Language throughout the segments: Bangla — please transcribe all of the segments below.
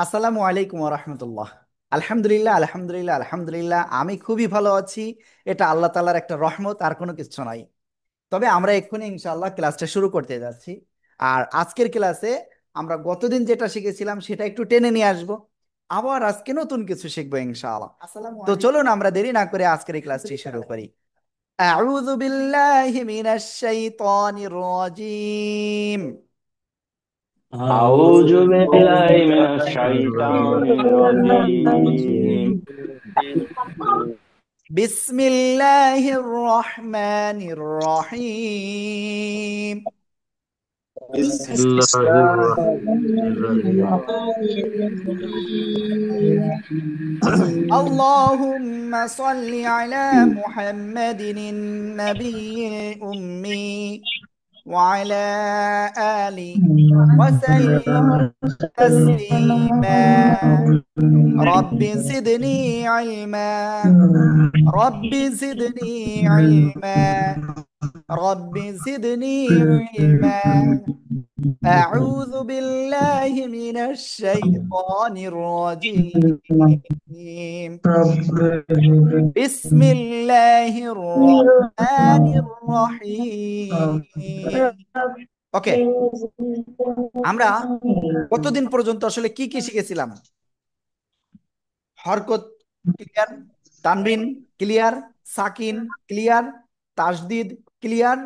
আসসালামু আলাইকুম রহমতুল্লাহ। আলহামদুলিল্লাহ আলহামদুলিল্লাহ আলহামদুলিল্লাহ, আমি খুবই ভালো আছি। এটা আল্লাহ তাআলার একটা রহমত, আর কোনো কিছু নয়। তবে আমরা এক্ষুনি ইনশাআল্লাহ ক্লাসটা শুরু করতে যাচ্ছি। আর আজকের ক্লাসে আমরা গতদিন যেটা শিখেছিলাম সেটা একটু টেনে নিয়ে আসবো। আবার আজকে নতুন কিছু শিখবো ইনশাআল্লাহ। তো চলুন আমরা দেরি না করে আজকের এই ক্লাসটি শুরু করি। আউযু বিল্লাহি মিনাশ শাইতানির রাজীম। أعوذ بالله من الشيطان الرجيم. বিসমিল্লাহির রহমানির রহিম। بسم الله الرحمن الرحيم. اللهم صل على محمد النبي الأمي وعلى آله وسلم تسليما. رب زدني علما، رب زدني علما، رب زدني علما. أعوذ بالله من الشيطان الرجيم. بسم الله الرحمن الرحيم। ওকে, আমরা কতদিন পর্যন্ত আসলে কি কি শিখেছিলাম? হরকত ক্লিয়ার, তানবিন ক্লিয়ার, সাকিন ক্লিয়ার, তাসদিদ ক্লিয়ার,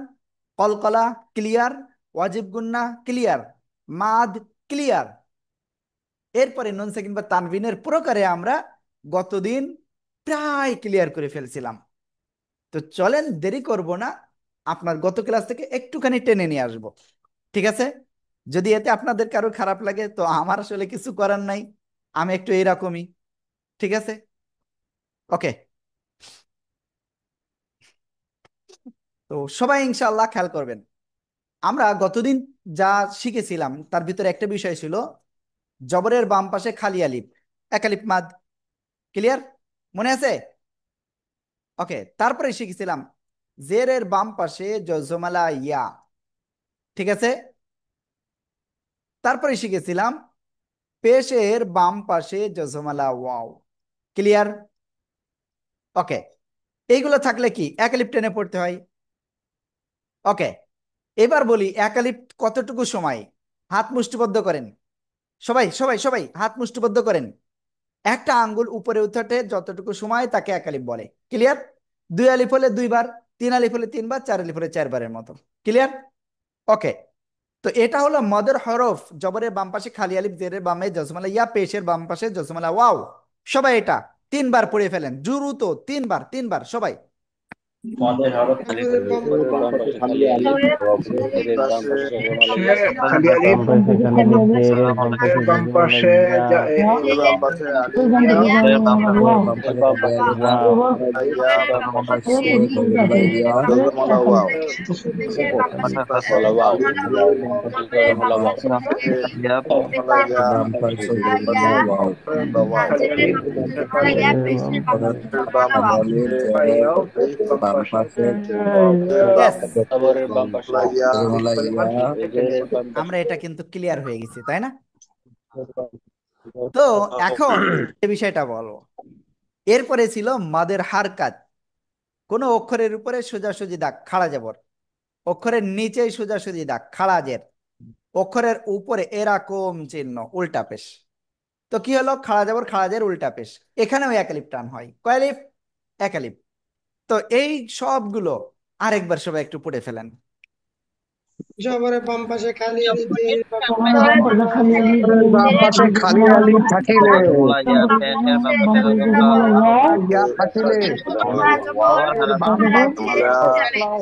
কলকলা ক্লিয়ার, ওয়াজিব গুন্না ক্লিয়ার, মাদ ক্লিয়ার। এরপরে নুন সাকিন বা তানবিনের প্রকারে আমরা গতদিন প্রায় ক্লিয়ার করে ফেলছিলাম। তো চলেন দেরি করব না, আপনার গত ক্লাস থেকে একটুখানি টেনে নিয়ে আসব। ঠিক আছে? যদি এতে আপনাদের কারো খারাপ লাগে তো আমার আসলে কিছু করার নাই, আমি একটু এইরকমই। ঠিক আছে? ওকে। তো সবাই ইনশাআল্লাহ খেয়াল করবেন। আমরা গতদিন যা শিখেছিলাম তার ভিতরে একটা বিষয় ছিল জবরের বাম পাশে খালি আলিফ, এক আলিফ মাদ। ক্লিয়ার? মনে আছে? ওকে, তারপরে শিখেছিলাম জেরের বাম পাশে জজমালা ইয়া। ঠিক আছে? তারপরে শিখেছিলাম পেশের বাম পাশে জজমালা ওয়াও। ক্লিয়ার? ওকে, এইগুলো থাকলে কি একালিপ টেনে পড়তে হয়। ওকে, এবার বলি একালিপ কতটুকু সময়। হাত মুষ্টিবদ্ধ করেন, সবাই সবাই সবাই হাত মুষ্টিবদ্ধ করেন। একটা আঙ্গুল উপরে উঠাতে যতটুকু সময় তাকে একালিপ বলে। ক্লিয়ার? দুই আলিফ হলে দুইবার, তিন আলিফ হলে তিনবার, চার আলিফ হলে চারবারের মতো। ক্লিয়ার? ওকে, তো এটা হলো মদের হরফ। জবরের বাম পাশে খালি আলিফ, জেরের বামে জজমালা ইয়া, পেশের বাম পাশে জজমালা ওয়াও। সবাই এটা তিনবার পড়ে ফেলেন দ্রুত, তিনবার তিনবার সবাই। মদের হরফ খালি জবরের বাম জবরের বাম বাম পাশে পাশে খালি খালি আলিফ, আলিফ, জেরের জেরের বাম পাশে পাশে পাশে জবরমালাইয়া, খালি আলিফ, বাম পাশে খালি জেরের বাম পাশে বাম পাশে জজমালাইয়া, বাম পাশে আলিফ ইয়া, জেরের বাম পাশে বাম জেরের পাশে বাম খালি পাশে আলিফ ওয়াও, ওয়াও, ইয়া, বাম বাম পাশে পাশে জজমালাইয়া, জজমলা ওয়াও, পাশে আলিফ পাশে জজমালা ওয়াও, আলিফ, বাম পাশে পাশে জজমালা ওয়াও, আলিফ, জজমলা ইয়া, বাম পাশে জজমালা ওয়াও, বা ওয়াও, খালি আলিফ পেশের পাশে বাম পাশে বাম আলিফ পাশে জবর, আলিফ, বাম পাশে ইয়েস, জবরের বাম পাশে জজমলা ইয়া, জজমালাইয়া, জেরের বাম আমরা পাশে এটা কিন্তু ক্লিয়ার হয়ে গেছি, তাই না? তো এখন এই বিষয়টা বলবো। এরপরে ছিল মাদের হারকাত। কোন অক্ষরের উপরে সোজাসুজি দাগ খাড়া যাবর, অক্ষরের নিচে সোজাসুজি দাগ খাড়া জের, অক্ষরের উপরে এরকম চিহ্ন উল্টা পেশ। তো কি হলো? খাড়া যাবর খাড়া জের উল্টা পেশ। এখানেও একালিপ টান হয়। কয় আলিফ? একালিপ। তো এই সবগুলো আরেকবার সবাই একটু পড়ে ফেলেন। জবরের বাম পাশে খালি আলিফ, জেরের বাম বাম পাশে খালি আলিফ থাকিলে জজমলাইয়া, পেশের বাম পাশে জজমলা ইয়া থাকিলে ওয়াও, এর বাম পাশে জজমলা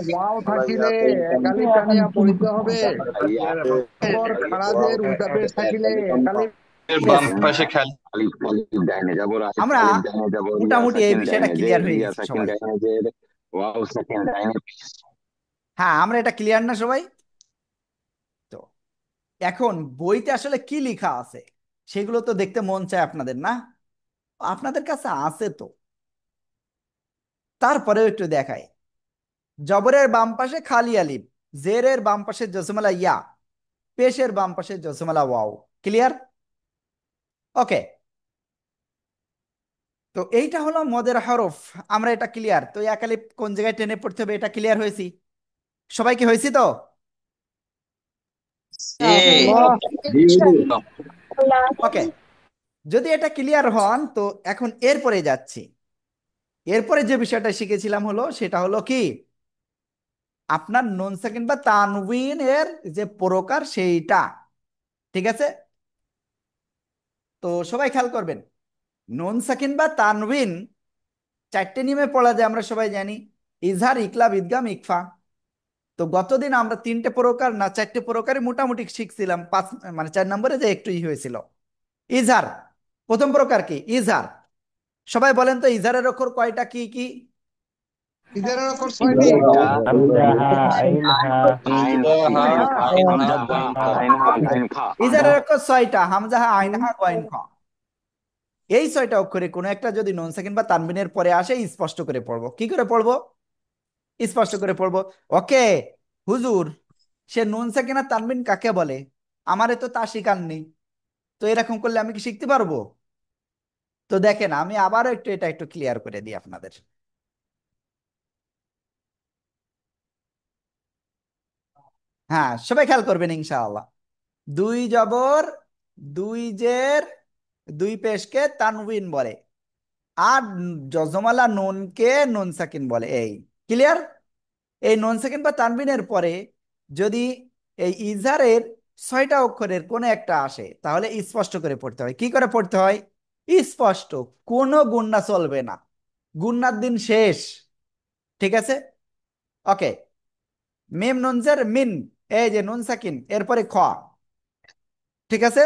ওয়াও ইয়া, থাকিলে এক আলিফ টানিয়া পড়িতে হবে। পেশ, এরপর ওয়াও খাড়াদের উল্টা থাকিলে পেশ থাকিলে এক আলিফ। ইয়েস, পাশে খালি আমরা মোটামুটি এই বিষয়টা ক্লিয়ার হয়ে গেছি সবাই। হ্যাঁ, আমরা এটা ক্লিয়ার না সবাই? তো এখন বইতে আসলে কি লেখা আছে সেগুলো তো দেখতে মন চায় আপনাদের, না? আপনাদের কাছে আছে তো, তারপরেও একটু দেখাই। জবরের বাম পাশে খালি আলিফ, জেরের বাম পাশে জসমালা ইয়া, পেশের বাম পাশে জসমালা ওয়াও। ক্লিয়ার? ওকে, তো এইটা হলো মদের হরফ। আমরা এটা ক্লিয়ার। তো একালিপ কোন জায়গায় টেনে পড়তে হবে এটা ক্লিয়ার হয়েছি? সবাই কি হয়েছি তো? ওকে, যদি এটা ক্লিয়ার হন তো এখন এরপরে যাচ্ছি। এরপরে যে বিষয়টা শিখেছিলাম হলো সেটা হলো কি, আপনার নুন সাকিন বা তানবিন এর যে প্রকার সেইটা। ঠিক আছে, তো সবাই খেয়াল করবেন, নুন সাকিন বা তানবিন চারটে নিয়মে পড়া যায়, আমরা সবাই জানি। ইজহার, ইকলাব, ইদগাম, ইকফা। তো গতদিন আমরা তিনটে প্রকার না চারটে প্রকারে মোটামুটি শিখছিলাম, পাঁচ মানে 4 নম্বরে যে একটু হয়েছিল। ইজহার প্রথম প্রকার কি? ইজহার। সবাই বলেন তো ইজহারের অক্ষর কয়টা, কি কি? ইজারার অক্ষর 6টি। ইজহারের অক্ষর 6টা, হামজা, হা, আইন, হা, গইন, খ। এই 6টা অক্ষরে কোনো একটা যদি নুন সাকিন বা তানবিনের পরে আসে স্পষ্ট করে পড়বো। কি করে পড়বো? স্পষ্ট করে পড়বো। ওকে হুজুর, সে নুন সাকিন আর তানবিন কাকে বলে? আমারে তো তা শিখাননি। তো এরকম করলে আমি কি শিখতে পারবো? তো দেখেন, আমি আবারও একটু এটা একটু ক্লিয়ার করে দিই আপনাদের। হ্যাঁ, সবাই খেয়াল করবেন ইনশাআল্লাহ। দুই জবর, দুই জের, দুই পেশকে তানবিন বলে। আর জজমালা নুনকে নুন সাকিন বলে। এই ক্লিয়ার? এই নুন সাকিন বা তানবিনের পরে যদি এই ইজারের 6টা অক্ষরের কোনো একটা আসে তাহলে স্পষ্ট করে পড়তে হয়। কি করে পড়তে হয়? স্পষ্ট, কোনো গুণনা চলবে না। গুণনার দিন শেষ। ঠিক আছে? ওকে, মিম নুনজের মিন, এই যে নুন সাকিন এরপরে খ। ঠিক আছে?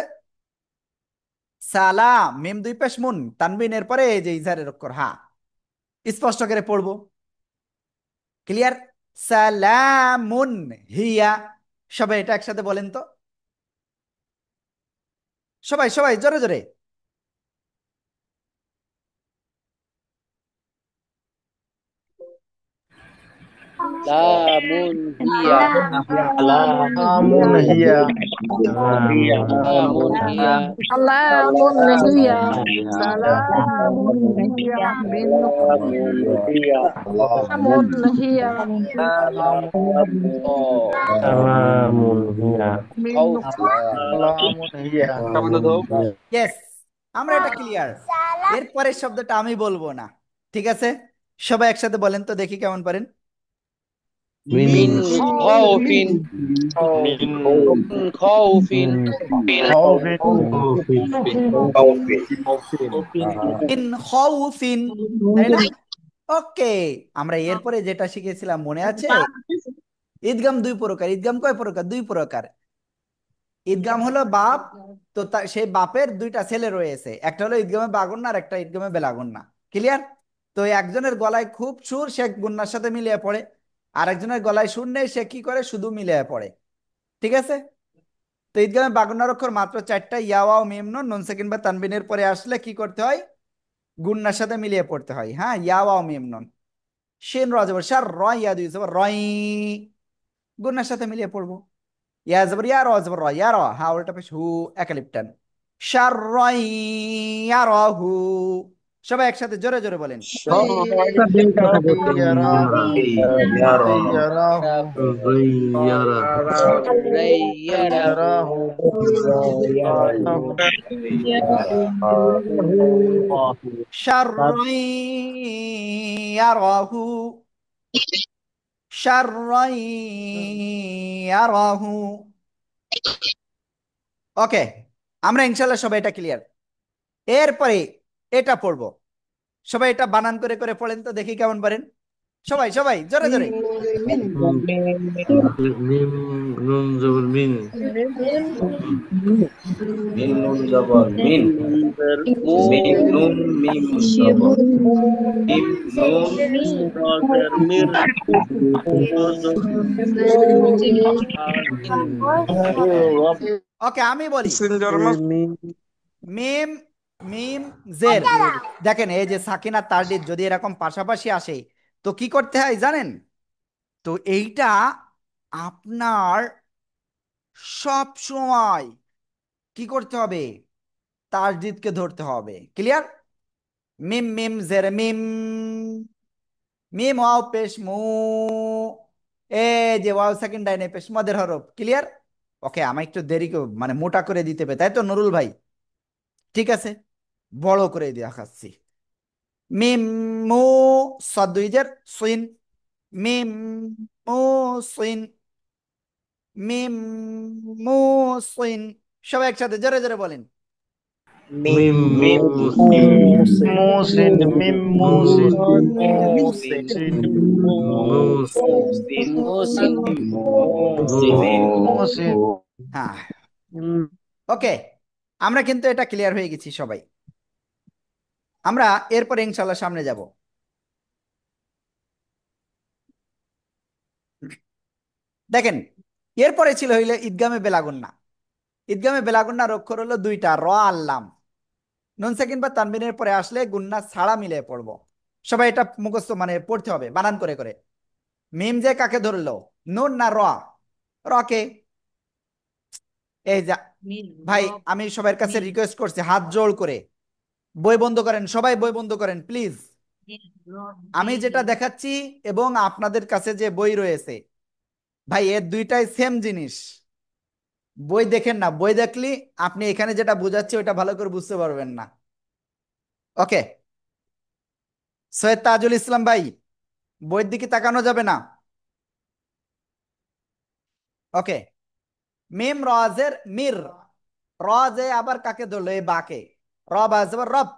সালাম, মিম দুই পেশ মুন, তানবিন এরপরে এই যে ইজারের অক্ষর হা। স্পষ্ট করে পড়বো। ক্লিয়ার? সালামুন হিয়া। সবাই এটা একসাথে বলেন তো, সবাই সবাই জোরে জোরে। লামুন হিয়া, আমুন হিয়া। লামুন হিয়া, Salamun hiya. Salamun hiya. Min লামুন হিয়া, Salamun hiya. oh, Min khauf, সালামুন হিয়া। ইয়েস, আমরা এটা ক্লিয়ার। এরপরের শব্দটা আমি বলবো না। ঠিক আছে, সবাই একসাথে বলেন তো দেখি কেমন পারেন। min মিন khaufin, min khaufin, ইন খাউফিন, তাই না? ওকে, আমরা এরপরে যেটা শিখেছিলাম মনে আছে? ঈদগাম দুই প্রকার। ঈদগাম কয় প্রকার? দুই প্রকার। ঈদগাম হলো বাপ, তো সেই বাপের দুইটা ছেলে রয়েছে, একটা হলো ঈদগামে বাগুন্না আর একটা ঈদগামে বেলাগুন্না। ক্লিয়ার? তো একজনের গলায় খুব সুর, সে গুন্নার সাথে মিলিয়ে পড়ে। আর একজনের গলায় সুর নেই, সে কি করে? শুধু মিলিয়ে পড়ে। ঠিক আছে? তো ঈদগামে বাগুন্নার অক্ষর মাত্র 4টা, ইয়া ওয়াও মিম নুন। নুন সাকিন বা তানবিনের পরে আসলে কি করতে হয়? গুন্নার সাথে মিলিয়ে পড়তে হয়। হ্যাঁ, ইয়া ওয়াও মিম নুন। শিন র জবর শার, র ইয়া দুই জবর রই, গুন্নার সাথে মিলিয়ে পড়বো। ইয়া জবর ইয়া, র জবর র, ইয়া র, হা উল্টা পেশ হু, একালিপ্টান। শাররাই ইয়ারাহু। সবাই একসাথে জোরে জোরে বলেন। ghayyarahu, শাররাই ইয়ারাহু, শাররাই ইয়ারাহু। ওকে, আমরা ইনশাল্লাহ সবাই এটা ক্লিয়ার। এরপরে এটা পড়বো। সবাই এটা বানান করে করে পড়েন তো দেখি কেমন পারেন। সবাই সবাই জোরে জোরে। মিন মিন নুন জবর মিন, মিন নুন মিম জবর মিম নুন, ওকে, আমি বলি। মিম, মিম, জের। দেখেন এই যে সাকিনা তারডিদ যদি এরকম পাশাপাশি আসে তো কি করতে হয় জানেন? তো এইটা আপনার সব সময় কি করতে হবে? তাসদিদকে ধরতে হবে। ক্লিয়ার? মিম মিম জের মিম, মিম ওয়াও পেশ মু, এ যে ওয়াও সেকেন্ড ডাইনে পেশ মদের হরফ। ক্লিয়ার? ওকে, আমার একটু দেরি মানে মোটা করে দিতে হবে, তাই তো নুরুল ভাই? ঠিক আছে, বড় করে দেখাচ্ছি। মিম মু সদ্দুইজের সুইন, মিম মু সুইন, মিম মু সুইন। সবাই একসাথে জোরে জোরে বলেন। মিম মিম Musin, mim musin, Musin. musin, mucin mucin musin. হ্যাঁ, ওকে, আমরা কিন্তু এটা ক্লিয়ার হয়ে গেছি সবাই। আমরা এরপরে ইনশাল্লাহ সামনে যাব। দেখেন, এরপরে ছিল হইলে ঈদগামে বেলাগুন্না। ঈদগামে বেলাগুন্নার অক্ষর হলো দুইটা, র আল্লাম। নুন সেকেন্ড বা তানবিনের পরে আসলে গুন্না ছাড়া মিলে পড়বো। সবাই এটা মুখস্থ মানে পড়তে হবে বানান করে করে। মিম যে কাকে ধরলো, নুন না র? রকে। এই যা ভাই, আমি সবার কাছে রিকোয়েস্ট করছি হাত জোড় করে, বই বন্ধ করেন, সবাই বই বন্ধ করেন প্লিজ। আমি যেটা দেখাচ্ছি এবং আপনাদের কাছে যে বই রয়েছে, ভাই এর দুইটাই সেম জিনিস। বই দেখেন না, বই দেখলি আপনি এখানে যেটা বোঝাচ্ছি ওটা ভালো করে বুঝতে পারবেন না। ওকে, সৈয়দ তাজুল ইসলাম ভাই, বইয়ের দিকে তাকানো যাবে না। ওকে, মিম রজের মির, রজে আবার কাকে ধরলো, এই বাকে। রব আজবার রব,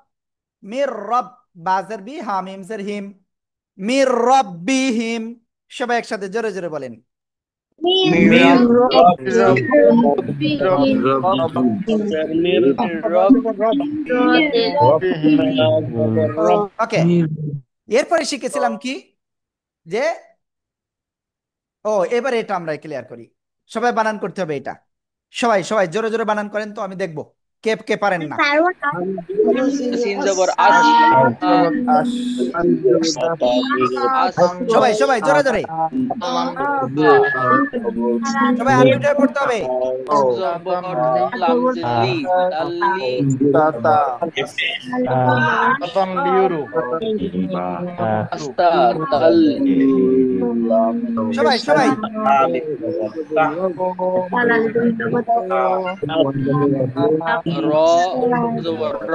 মির রব, বাজের বি, হামিম জের হিম, মির রব বি হিম। সবাই একসাথে জোরে জোরে বলেন। মিম ওকে, এরপরে শিখেছিলাম কি যে, ও এবার এটা আমরা ক্লিয়ার করি। সবাই বানান করতে হবে এটা। সবাই সবাই জোরে জোরে বানান করেন তো আমি দেখবো কে কে পারেন না। সিন জবর আস Ash, আস সবাই সবাই জোরে জোরে, সবাই আনমিউট হয়ে পড়তে হবে। জবর লাম লি তাল্লি Tata, Tatan liuru, আস্তা তাল সবাই সবাই র জবর র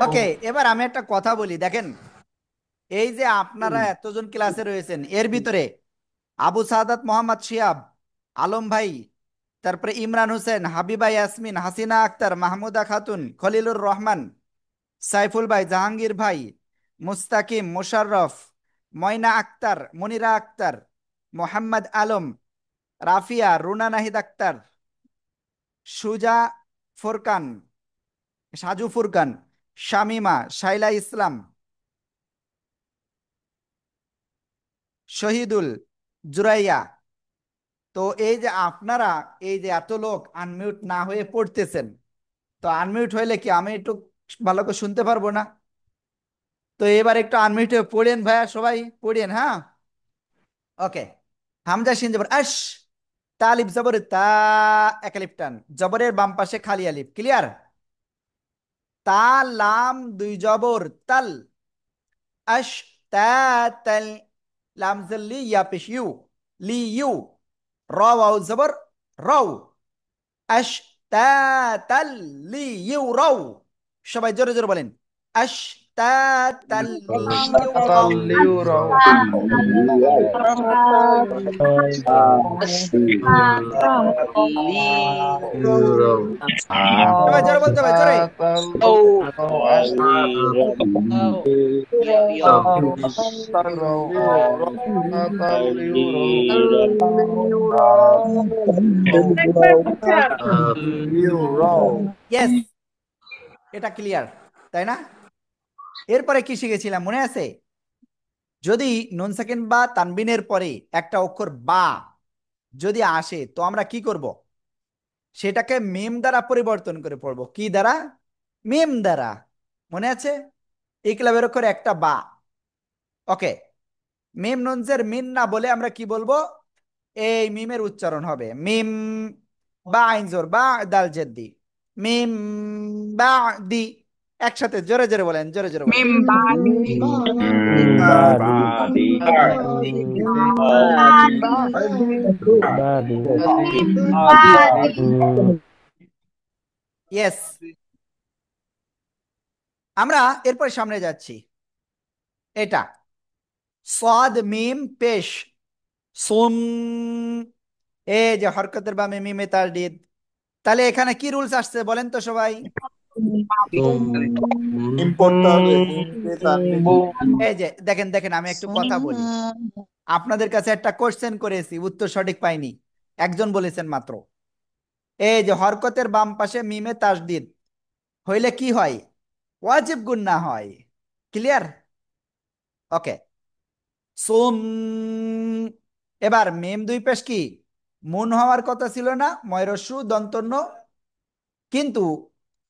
ওকে, এবার আমি একটা কথা বলি, দেখেন এই যে আপনারা এতজন ক্লাসে রয়েছেন, এর ভিতরে আবু সাদাত মোহাম্মদ শিয়াব, আলম ভাই, তারপরে ইমরান হোসেন, হাবিবা ইয়াসমিন, হাসিনা আক্তার, মাহমুদা খাতুন, খলিলুর রহমান, সাইফুল ভাই, জাহাঙ্গীর ভাই, মুস্তাকিম, মোশাররফ, ময়না আক্তার, মনিরা আক্তার, মোহাম্মদ আলম, রাফিয়া, রুনা নাহিদ আক্তার, সুজা ফুরকান, সাজু ফুরকান, শামিমা, শাইলা ইসলাম, শহীদুল, জুরাইয়া। তো এই যে আপনারা এই যে এত লোক আনমিউট না হয়ে পড়তেছেন, তো আনমিউট হইলে কি আমি একটু ভালো করে শুনতে পারবো না? তো এবার একটু আনমিউট হয়ে পড়েন ভাইয়া, সবাই পড়েন। হ্যাঁ, ওকে। হামজা শিন জবর আশ, তা আলিফ জবর তা, এক আলিফ টান, জবরের বাম পাশে খালি আলিফ। ক্লিয়ার? তা লাম দুই জবর তাল, আশ তা তাল, লাম জের লি, ইয়া পেশ ইউ, লি ইউ, র ওয়াও জবর রও, আশ তা তাল লি ইউ রও। সবাই জোরে জোরে বলেন, আশ তা তাল লি ইউ Tatan রও। liuru, লি সবাই জোরে বলতে হবে, জোরে। Tatan ও Ash, ইয়া Tatan liuru, Tatan liuru, liuru. Yes, এটা ক্লিয়ার, তাই না? এরপরে কি শিখেছিলাম মনে আছে? যদি নুন সেকেন্ড বা তানবিনের পরে একটা অক্ষর বা যদি আসে, তো আমরা কি করব? সেটাকে মিম দ্বারা পরিবর্তন করে পড়বো। কি দ্বারা? মিম দ্বারা। মনে আছে? ইকলাবের অক্ষর একটা বা। ওকে, মিম নুনজের মিন না বলে আমরা কি বলবো? এই মিমের উচ্চারণ হবে মিম বা আইন জোর বা দাল জেদ্দি, মিম বা দি। একসাথে জোরে জোরে বলেন, জোরে জোরে বলেন। বাদি ইয়েস। আমরা এরপর সামনে যাচ্ছি। এটা সাদ মিম পেশ সুম, এই যে হরকতের বামে মিমে তাসদিদ। তাহলে এখানে কি রুলস আসছে বলেন তো সবাই? মিম পড়তে হবে, মিম দিয়ে টানলে দিন। এই যে দেখেন দেখেন, আমি একটু কথা বলি। আপনাদের কাছে একটা কোশ্চেন করেছি, উত্তর সঠিক পাইনি, একজন বলেছেন মাত্র। এই যে হরকতের বাম পাশে মিমে তাসদিদ হইলে কি হয়? ওয়াজিব গুন্না হয়। ক্লিয়ার? ওকে। সুম, এবার মিম দুই পেশ কি মুন হওয়ার কথা ছিল না, ময়রসু দন্তন্য, কিন্তু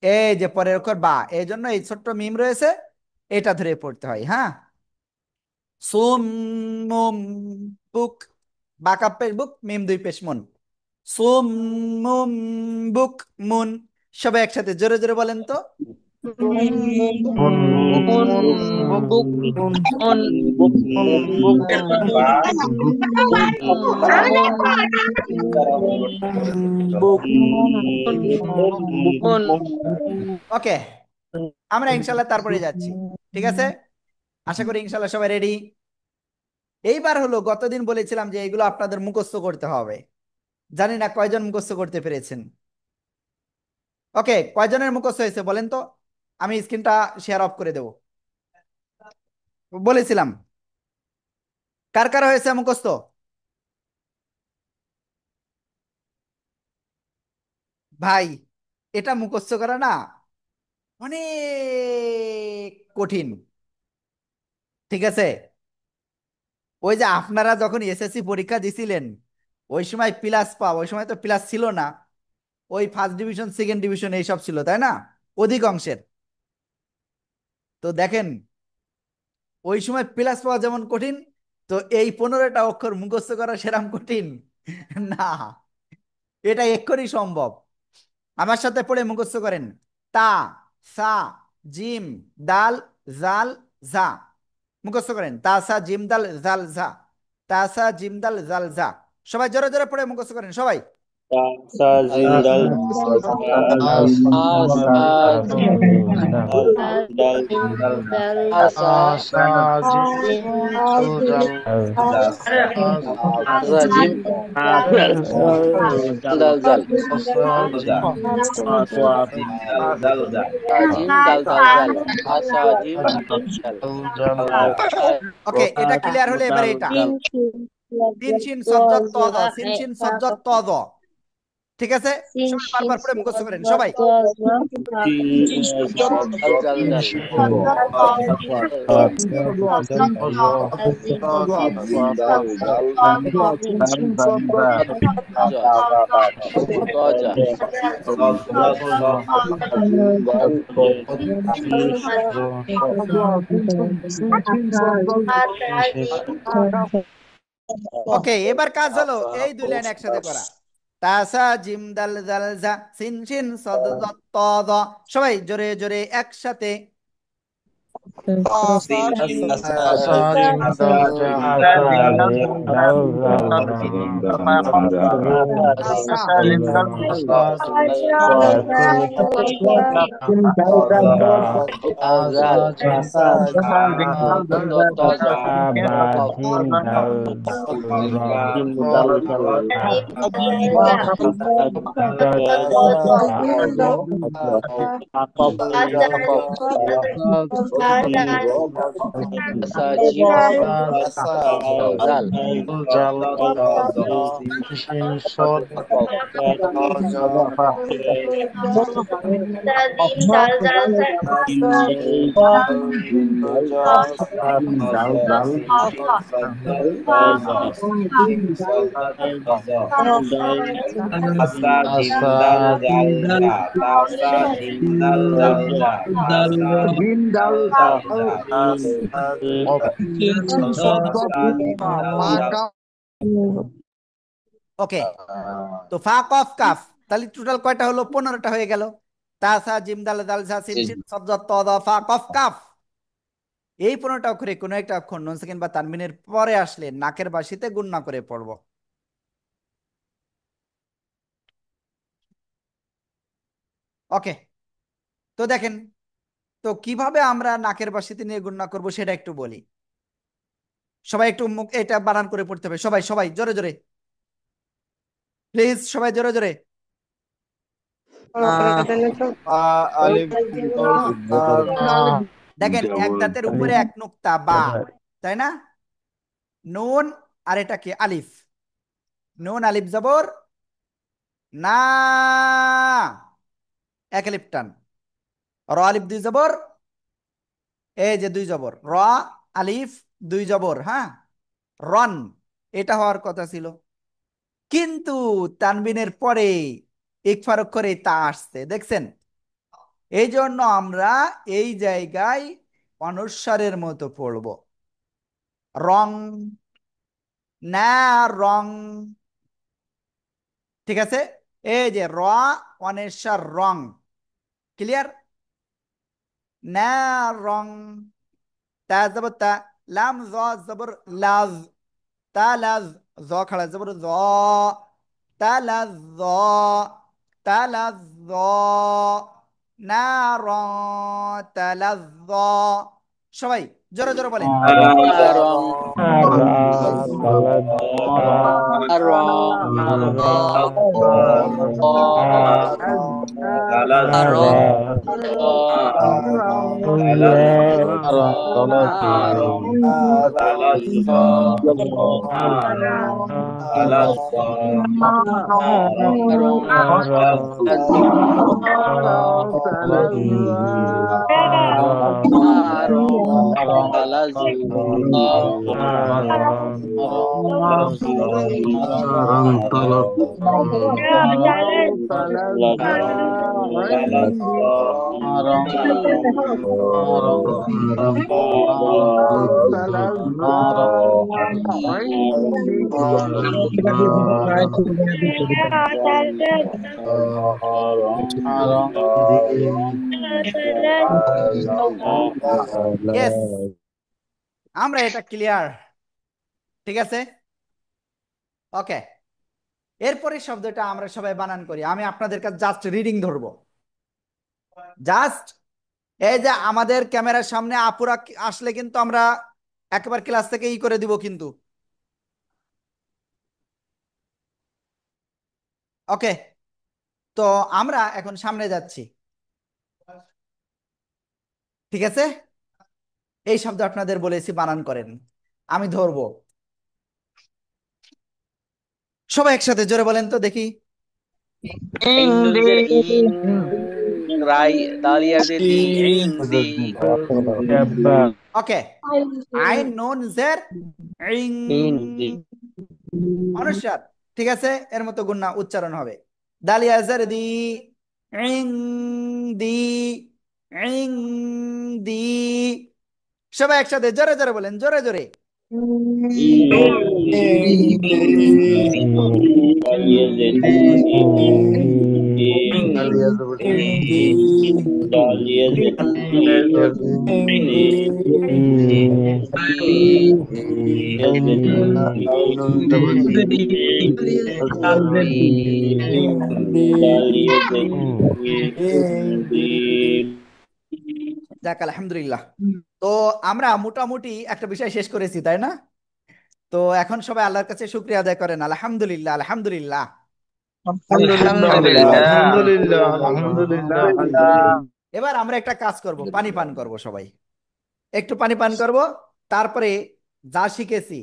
এই যে পরের অক্ষর বা, এই জন্য এই ছোট্ট মিম রয়েছে, এটা ধরে পড়তে হয়। হ্যাঁ, সুম মুম বুক, বা কাপের বুক, মিম দুই পেশ মুন, সুম মুম বুক মুন। সবাই একসাথে জোরে জোরে বলেন তো। ওকে, আমরা ইনশাল্লাহ তারপরে যাচ্ছি। ঠিক আছে, আশা করি ইনশাল্লাহ সবাই রেডি। এইবার হলো, গতদিন বলেছিলাম যে এগুলো আপনাদের মুখস্থ করতে হবে। জানি না কয়জন মুখস্থ করতে পেরেছেন। ওকে, কয়জনের মুখস্থ হয়েছে বলেন তো, আমি স্ক্রিনটা শেয়ার অফ করে দেব। বলেছিলাম, কার কার হয়েছে মুখস্থ? ভাই, এটা মুখস্থ করা না অনেক কঠিন। ঠিক আছে, ওই যে আপনারা যখন এসএসসি পরীক্ষা দিছিলেন, ওই সময় প্লাস পাও, ওই সময় তো প্লাস ছিল না, ওই ফার্স্ট ডিভিশন সেকেন্ড ডিভিশন এইসব ছিল, তাই না? অধিকাংশের। তো দেখেন, ওই সময় প্লাস পাওয়া যেমন কঠিন, তো এই 15টা অক্ষর মুখস্থ করা সেরাম কঠিন না। এটা এক্ষুনি সম্ভব। আমার সাথে পড়ে মুখস্থ করেন। তা, সা, জিম, দাল, জাল, জা। মুখস্থ করেন তা সা জিম দাল জাল জা, তা সা জিম দাল জাল জা। সবাই জোরে জোরে পড়ে মুখস্থ করেন সবাই। জিন্দাল জিম দাল জাল, জিম দাল দাল জাল, আসা জিম দাল। ওকে, এটা ক্লিয়ার হলে এবারে এটা তিন শিন সজ্জত তদ, সিন শিন সজ্জত তদ। ঠিক আছে, সবাই বারবার পড়ে মুখস্থ করেন সবাই। দাল জাল জাল, তজা, ওকে, এবার কাজ হলো এই দুই লাইন একসাথে করা। তাসা জিম দাল জাল জা, সিন শিন সদ ত দ। সবাই জোরে জোরে একসাথে। আজাল, তজা, আসা জিম জাল আসা জিম দাল জাল জা তাসা জিম দাল জাল জা তাসা জিম দাল জাল জা তাসা জিম দাল জাল ওকে, তো ফা কফ কাফ, তাহলে টোটাল কয়টা হলো? 15টা হয়ে গেল। তাসা জিম দাল দাল জা সিন শিন সদ ত দ ফা কফ কাফ। এই 15টা অক্ষরে কোনো একটা অক্ষর নুন সাকিন বা তানবিনের পরে আসলে নাকের বাসিতে গুণনা করে পড়বো। ওকে, তো দেখেন, তো কিভাবে আমরা নাকের বাসিতে নিয়ে গুণনা করব সেটা একটু বলি। সবাই একটু মুখ এটা বানান করে পড়তে হবে, সবাই সবাই জোরে জোরে, প্লিজ সবাই জোরে জোরে। আলিফ দেখেন এক দাঁতের উপরে এক নুক্তা বা, তাই না? নুন আর এটা কি আলিফ, নুন আলিফ জবর না, এক আলিফ টান। র আলিফ দুই জবর, এই যে দুই জবর র আলিফ দুই জবর, হ্যাঁ, রন, এটা হওয়ার কথা ছিল, কিন্তু তানবিনের পরে ইকফার অক্ষরে তা আসছে, দেখছেন? এই জন্য আমরা এই জায়গায় অনুস্বারের মতো পড়ব, রং না, রং। ঠিক আছে, এই যে র অনেশ্বর রং, ক্লিয়ার? না রং, তা জবর তা, লাম জ জবর লাজ, তা লাজ, জ খাড়া জবর জ, তা লাজ জ, তা লাজ জ, না র, তা লাজ জ। সবাই জোরে জোরে বলেন। রং রং ইয়েস, আমরা এটা ক্লিয়ার, ঠিক আছে? ওকে, এরপরে শব্দটা আমরা সবাই বানান করি। আমি আপনাদের কাছে জাস্ট রিডিং ধরবো, জাস্ট এই যে আমাদের ক্যামেরার সামনে আপুরা আসলে কিন্তু আমরা একবার ক্লাস থেকে ই করে দিব কিন্তু। ওকে, তো আমরা এখন সামনে যাচ্ছি, ঠিক আছে? এই শব্দ আপনাদের বলেছি বানান করেন, আমি ধরবো, সবাই একসাথে জোরে বলেন তো দেখি। ইংরেজির ইং রাই দালিয়ার দি ইংদি ওকে, আইন নুন জের ইং, ইংদি অনুসার, ঠিক আছে? এর মতো গুণা উচ্চারণ হবে, দালিয়া জের দি ইং দি, ইং দি। সবাই একসাথে জোরে জোরে বলেন, জোরে জোরে। যাক আলহামদুলিল্লাহ, তো আমরা মোটামুটি একটা বিষয় শেষ করেছি, তাই না? তো এখন সবাই আল্লাহর কাছে শুকরিয়া আদায় করেন, আলহামদুলিল্লাহ আলহামদুলিল্লাহ। আলহামদুলিল্লাহ আলহামদুলিল্লাহ। এবার আমরা একটা কাজ করব, পানি পান করব সবাই। একটু পানি পান করব, তারপরে যা শিখেছি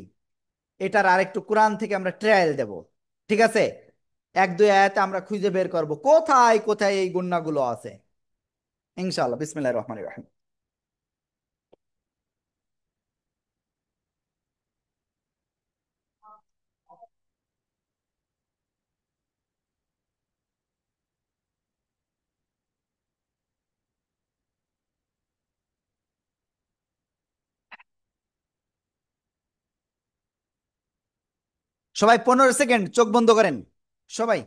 এটার আর একটু কোরআন থেকে আমরা ট্রায়াল দেব। ঠিক আছে, এক দুই আয়াতে আমরা খুঁজে বের করব কোথায় কোথায় এই গুণাগুলো আছে। ইনশাআল্লাহ, বিসমিল্লাহির রহমানির রহিম। সবাই 15 সেকেন্ড চোখ বন্ধ করেন, সবাই।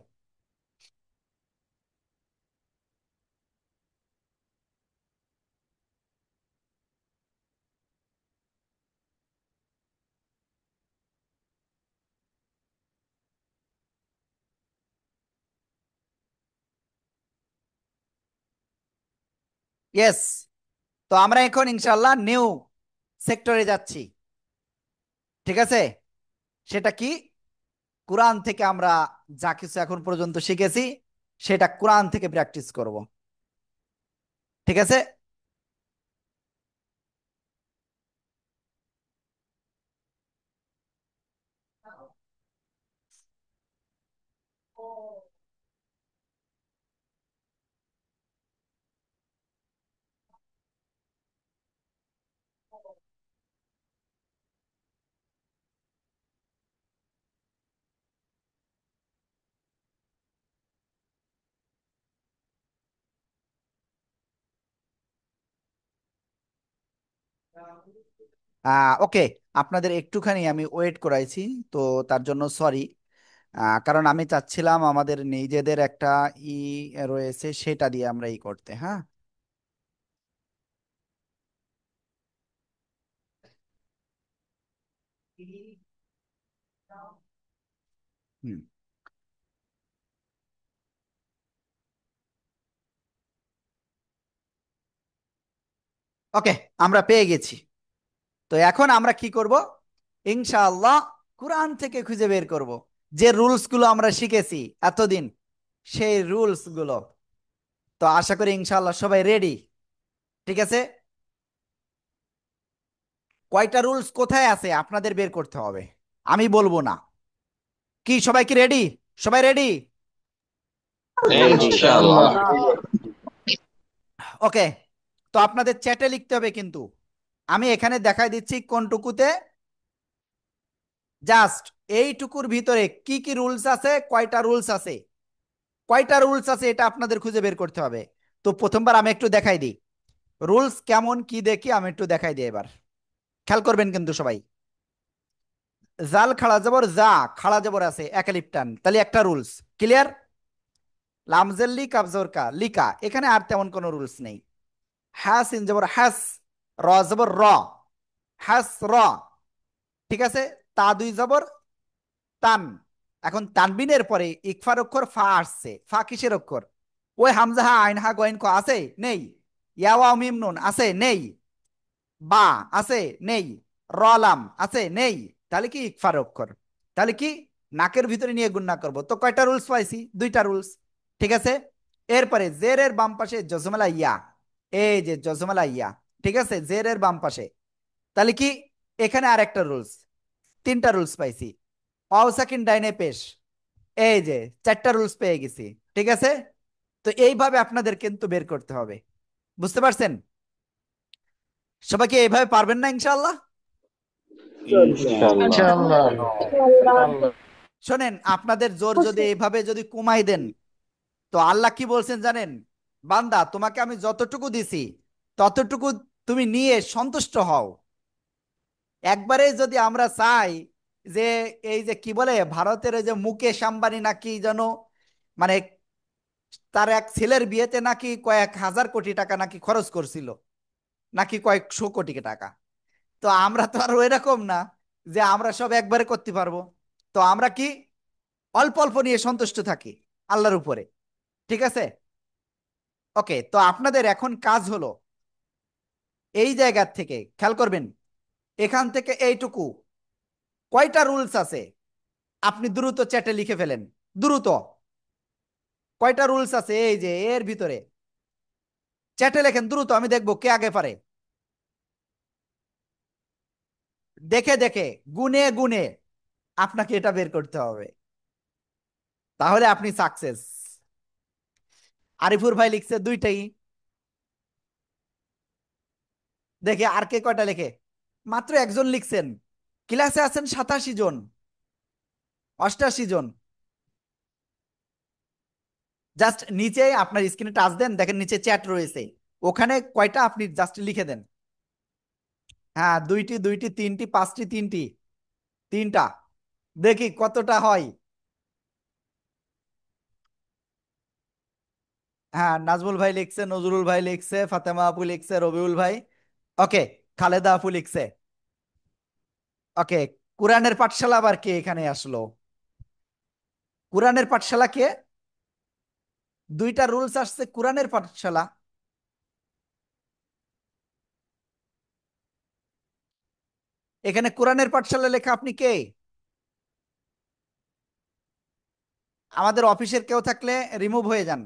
ইয়েস, তো আমরা এখন ইনশাআল্লাহ নিউ সেক্টরে যাচ্ছি। ঠিক আছে, সেটা কি? কোরআন থেকে আমরা যা কিছু এখন পর্যন্ত শিখেছি সেটা কোরআন থেকে প্র্যাকটিস করব। ঠিক আছে, ওকে, আপনাদের একটুখানি আমি ওয়েট করাইছি, তো তার জন্য সরি। কারণ আমি চাচ্ছিলাম আমাদের নিজেদের একটা ই রয়েছে সেটা দিয়ে আমরা ই করতে। হ্যাঁ, হুম, ওকে, আমরা পেয়ে গেছি। তো এখন আমরা কি করব? ইনশাআল্লাহ কোরআন থেকে খুঁজে বের করব যে রুলস গুলো আমরা শিখেছি এতদিন, সেই রুলস গুলো। তো আশা করি ইনশাআল্লাহ সবাই রেডি। ঠিক আছে, কয়টা রুলস কোথায় আছে আপনাদের বের করতে হবে, আমি বলবো না। কি সবাই কি রেডি? সবাই রেডি? রেডি। ইনশাআল্লাহ। ওকে, তো আপনাদের চ্যাটে লিখতে হবে কিন্তু। আমি এখানে দেখাই দিচ্ছি কোনটুকুতে, জাস্ট এইটুকুর ভিতরে কি কি রুলস আছে, কয়টা রুলস আছে, কয়টা রুলস আছে এটা আপনাদের খুঁজে বের করতে হবে। তো প্রথমবার আমি একটু দেখাই দিই রুলস কেমন কি দেখি, আমি একটু দেখাই দিই এবার। খেয়াল করবেন কিন্তু সবাই। জাল খাড়া জবর যা, খাড়া জবর আছে একালিপ্টান, তাহলে একটা রুলস ক্লিয়ার। লামজেল্লি কাবজর কা লিকা, এখানে আর তেমন কোনো রুলস নেই। হ্যাস ইন জবর হ্যাস, র জবর র, হ্যাস র। ঠিক আছে, তা দুই জবর তান। এখন তানবিনের পরে ইকফার অক্ষর ফা আসছে, ফা কিসের অক্ষর? ওই হামজা হা আইন হা গয়েন ক আছে নেই? ইয়া ওয়া মিম নুন আছে নেই? বা আছে নেই? রলাম আছে নেই? তাহলে কি ইকফার অক্ষর, তাহলে কি নাকের ভিতরে নিয়ে গুণনা করব। তো কয়টা রুলস পাইছি? দুইটা রুলস। ঠিক আছে, এরপরে জেরের বাম পাশে জজমালা ইয়া, এই যে জজমালা ইয়া। ঠিক আছে, জেরের বাম পাশে, তাহলে কি এখানে আর একটা রুলস। তিনটা রুলস পাইছি। অসাকিন ডাইনে পেশ, এই যে চারটা রুলস পেয়ে গেছি। ঠিক আছে, তো এইভাবে আপনাদের কিন্তু বের করতে হবে। বুঝতে পারছেন? সবাইকে এইভাবে পারবেন না ইনশাআল্লাহ? ইনশাআল্লাহ। ইনশাআল্লাহ। শোনেন, আপনাদের জোর যদি এইভাবে যদি কমাই দেন, তো আল্লাহ কি বলছেন জানেন? বান্দা, তোমাকে আমি যতটুকু দিছি ততটুকু তুমি নিয়ে সন্তুষ্ট হও। একবারে যদি আমরা চাই যে এই যে কি বলে ভারতের ওই যে মুকেশ আম্বানি নাকি যেন, মানে তার এক ছেলের বিয়েতে নাকি কয়েক হাজার কোটি টাকা নাকি খরচ করছিল, নাকি কয়েকশো কোটি টাকা। তো আমরা তো আর ওই রকম না যে আমরা সব একবারে করতে পারবো। তো আমরা কি অল্প অল্প নিয়ে সন্তুষ্ট থাকি আল্লাহর উপরে। ঠিক আছে, ওকে, তো আপনাদের এখন কাজ হলো এই জায়গা থেকে খেয়াল করবেন, এখান থেকে এইটুকু কয়টা রুলস আছে আপনি দ্রুত চ্যাটে লিখে ফেলেন, দ্রুত। কয়টা রুলস আছে এই যে এর ভিতরে চ্যাটে লেখেন দ্রুত, আমি দেখবো কে আগে পারে। দেখে দেখে গুনে গুনে আপনাকে এটা বের করতে হবে, তাহলে আপনি সাকসেস। আরিফুর ভাই লিখছে দুইটাই। দেখে আর কে কয়টা লেখে? মাত্র একজন লিখছেন। ক্লাসে আছেন 87 জন, 88 জন। জাস্ট নিচে আপনার স্ক্রিনে টাচ দেন, দেখেন নিচে চ্যাট রয়েছে, ওখানে কয়টা আপনি জাস্ট লিখে দেন। হ্যাঁ, দুইটি, দুইটি, তিনটি, পাঁচটি, তিনটি, তিনটা। দেখি কতটা হয়। হ্যাঁ, নাজমুল ভাই লিখছে, নজরুল ভাই লিখছে, ফাতেমা আপু লিখছে, রবিউল ভাই, ওকে, খালেদা আপু লিখছে। ওকে, কোরআনের পাঠশালা আবার কে এখানে আসলো? কোরআনের পাঠশালা কে? দুইটা রুলস আসছে কোরআনের পাঠশালা। এখানে কোরআনের পাঠশালা লেখা আপনি কে? আমাদের অফিসের কেউ থাকলে রিমুভ হয়ে যান।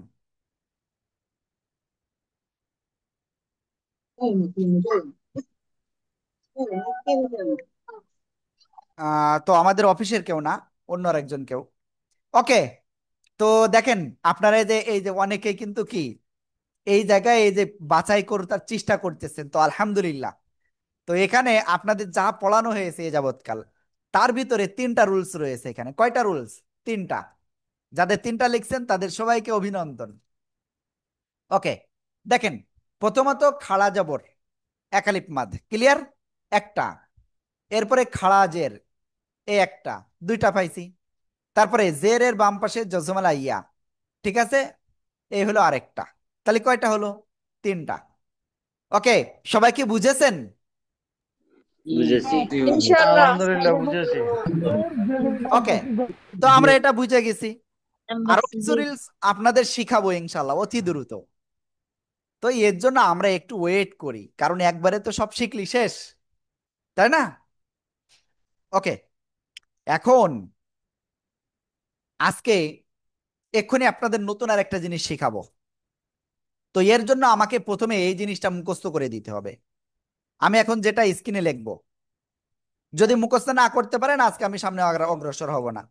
তো আমাদের অফিসের কেউ না, অন্য আরেকজন কেউ। ওকে, তো দেখেন আপনারা এই যে অনেকেই কিন্তু কি এই জায়গায় এই যে বাছাই করার চেষ্টা করতেছেন, তো আলহামদুলিল্লাহ। তো এখানে আপনাদের যা পড়ানো হয়েছে এ যাবৎকাল, তার ভিতরে তিনটা রুলস রয়েছে। এখানে কয়টা রুলস? তিনটা। যাদের তিনটা লিখছেন তাদের সবাইকে অভিনন্দন। ওকে, দেখেন, প্রথমত খাড়া জবর একালিপ মাদ, ক্লিয়ার? একটা। এরপরে খাড়া জের, এই একটা, দুইটা পাইছি। তারপরে জের এর বাম পাশে জজমালা ইয়া, ঠিক আছে, এই হলো আরেকটা। তাহলে কয়টা হলো? তিনটা। ওকে, সবাই কি বুঝেছেন? বুঝেছি। ইনশাআল্লাহ। আলহামদুলিল্লাহ বুঝেছি। ওকে, তো আমরা এটা বুঝে গেছি। আরো কিছু রিলস আপনাদের শিখাবো ইনশাল্লাহ অতি দ্রুত। তো এর জন্য আমরা একটু ওয়েট করি, কারণ একবারে তো সব শিখলি শেষ, তাই না? ওকে, এখন আজকে এক্ষুনি আপনাদের নতুন আর একটা জিনিস শিখাবো। তো এর জন্য আমাকে প্রথমে এই জিনিসটা মুখস্থ করে দিতে হবে। আমি এখন যেটা স্ক্রিনে লিখবো, যদি মুখস্থ না করতে পারেন আজকে আমি সামনে অগ্রসর হব না।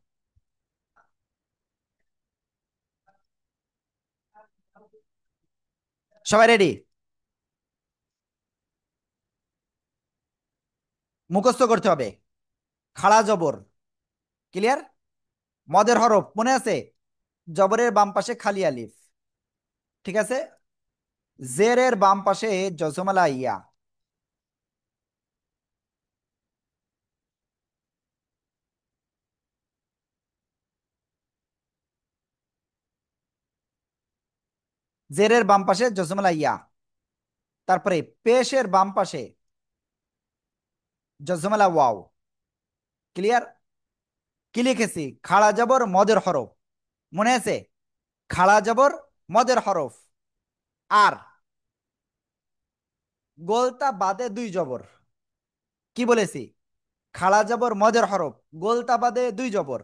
সবাই রেডি? মুখস্থ করতে হবে। খাড়া জবর, ক্লিয়ার? মদের হরফ মনে আছে? জবরের বাম পাশে খালি আলিফ, ঠিক আছে? জেরের বাম পাশে জজমালা ইয়া, জেরের বাম পাশে জজমালা ইয়া। তারপরে পেশের বাম পাশে জজমালা ওয়াও, ক্লিয়ার? কি লিখেছি? খাড়া জবর মদের হরফ, মনে আছে? খাড়া জবর মদের হরফ। আর গোলতা বাদে দুই জবর। কি বলেছি? খাড়া জবর মদের হরফ, গোলতা বাদে দুই জবর।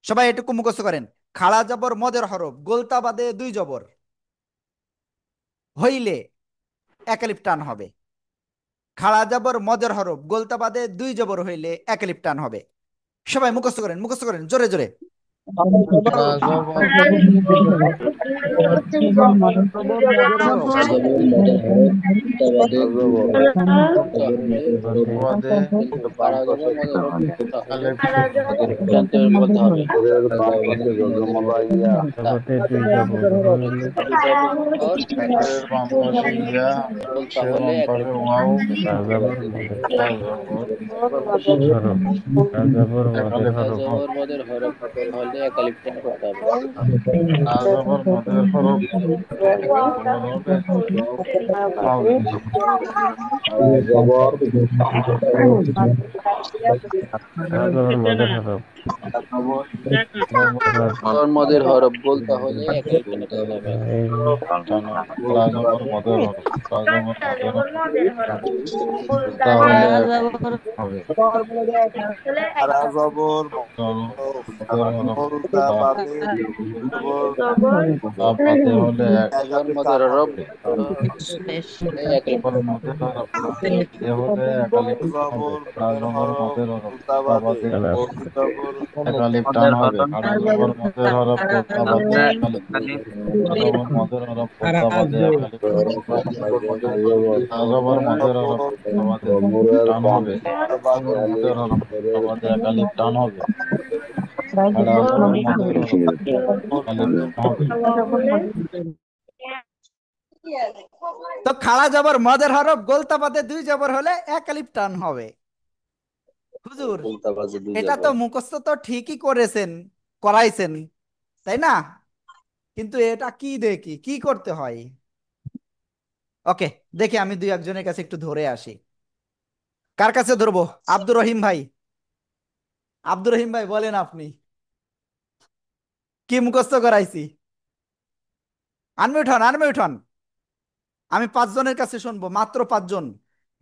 সবাই এটুকু মুখস্থ করেন। খাড়া জবর মদের হরফ, গোলতা বাদে দুই জবর হইলে একালিপ টান হবে। খাড়া জবর মদের হরফ, গোলতা বাদে দুই জবর হইলে একালিপ টান হবে। সবাই মুখস্থ করেন, মুখস্থ করেন জোরে জোরে। খাড়া জবর বাদে আলিফ বলতে হবে। এর বাম পাশে জজমালা ইয়া। এর বাম পাশে ইয়া, বলতে এর হলে বাম পাশে ওয়াও, একালিপ জবর মদের হরফ হলে একালিপ টান করতে হবে। না জবর মদের হরফ হবে ওয়াও দিতে হবে। জবর জবর মদের হরফ বলতে হলে একালিপ টান করতে হবে। লা জবর মদের হরফ, লা জবর মদের হরফ তাহলে হবে। খাড়া জবর মদের হরফ গোলতা বাদে জবর তা বাদে হলে জবর মদের হরফ এক জবর মধ্যে হরফ এ হলে একালিপ হবে জবর তা মদের জবর হরফ মদের হরফ গোলতা তা বাদে বাদে জবর একালিপ টান মদের হবে হরফ খাড়া জবর মদের হরফ গোলতা বাদে একালিপ তা জবর মদের হরফ গোলতা বাদে একালিপ টান হবে তা জবর মদের হরফ গোলতা বাদে জবরের টান বাম হবে পাশে জবর আলিফ মদের হরফ গোলতা জবরের বাদে একালিপ টান হবে খাড়া জবর মদের হরফ একালিপ টান হবে তো খাড়া জবর মদের হরফ গোলতা বাদে দুই জবর হলে এক আলিফ টান হবে। হুজুর, গোলতা বাজে দুই এটা তো জবর। মুখস্থ তো ঠিকই করেছেন, করাইছেন, তাই না? কিন্তু এটা কি দেখি কি করতে হয়। ওকে, দেখি আমি দুই একজনের কাছে একটু ধরে আসি। কার কাছে ধরবো? আব্দুর রহিম ভাই। আব্দুর রহিম ভাই বলেন আপনি কি মুখস্থ করাইছি। আনমিউট হন, আনমিউট হন। আমি পাঁচজনের কাছে শুনবো, মাত্র পাঁচজন।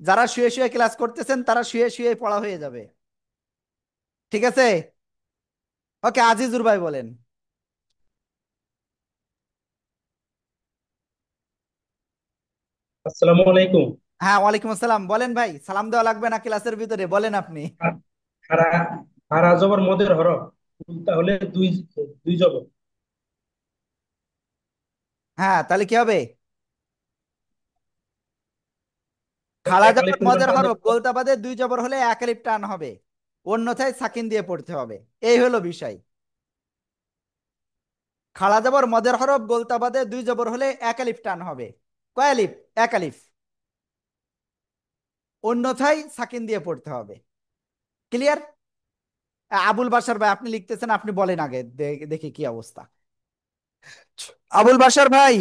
যারা শুয়ে শুয়ে ক্লাস করতেছেন তারা শুয়ে শুয়ে পড়া হয়ে যাবে, ঠিক আছে? ওকে, আজিজুর ভাই বলেন। আসসালামু আলাইকুম। হ্যাঁ, ওয়ালাইকুম আসসালাম। বলেন ভাই, সালাম দেওয়া লাগবে না ক্লাসের ভিতরে, বলেন আপনি। হারা হারা জবর মদের হরফ তাহলে দুই দুই জবর। হ্যাঁ, তাহলে কি হবে? খাড়া এক আলিফ জবর টুকরা মদের বাদে হরফ গোলতা বাদে দুই জবর হলে এক আলিফ টান হবে, অন্যথায় সাকিন দিয়ে পড়তে হবে। এই হলো বিষয়। খাড়া জবর মদের হরফ গোলতা বাদে দুই জবর হলে এক আলিফ টান হবে। কয় আলিফ? এক আলিফ, অন্যথায় সাকিন দিয়ে পড়তে হবে। ক্লিয়ার? আবুল বাশার ভাই আপনি লিখতেছেন, আপনি বলেন আগে, দেখি কি অবস্থা। আবুল বাশার ভাই,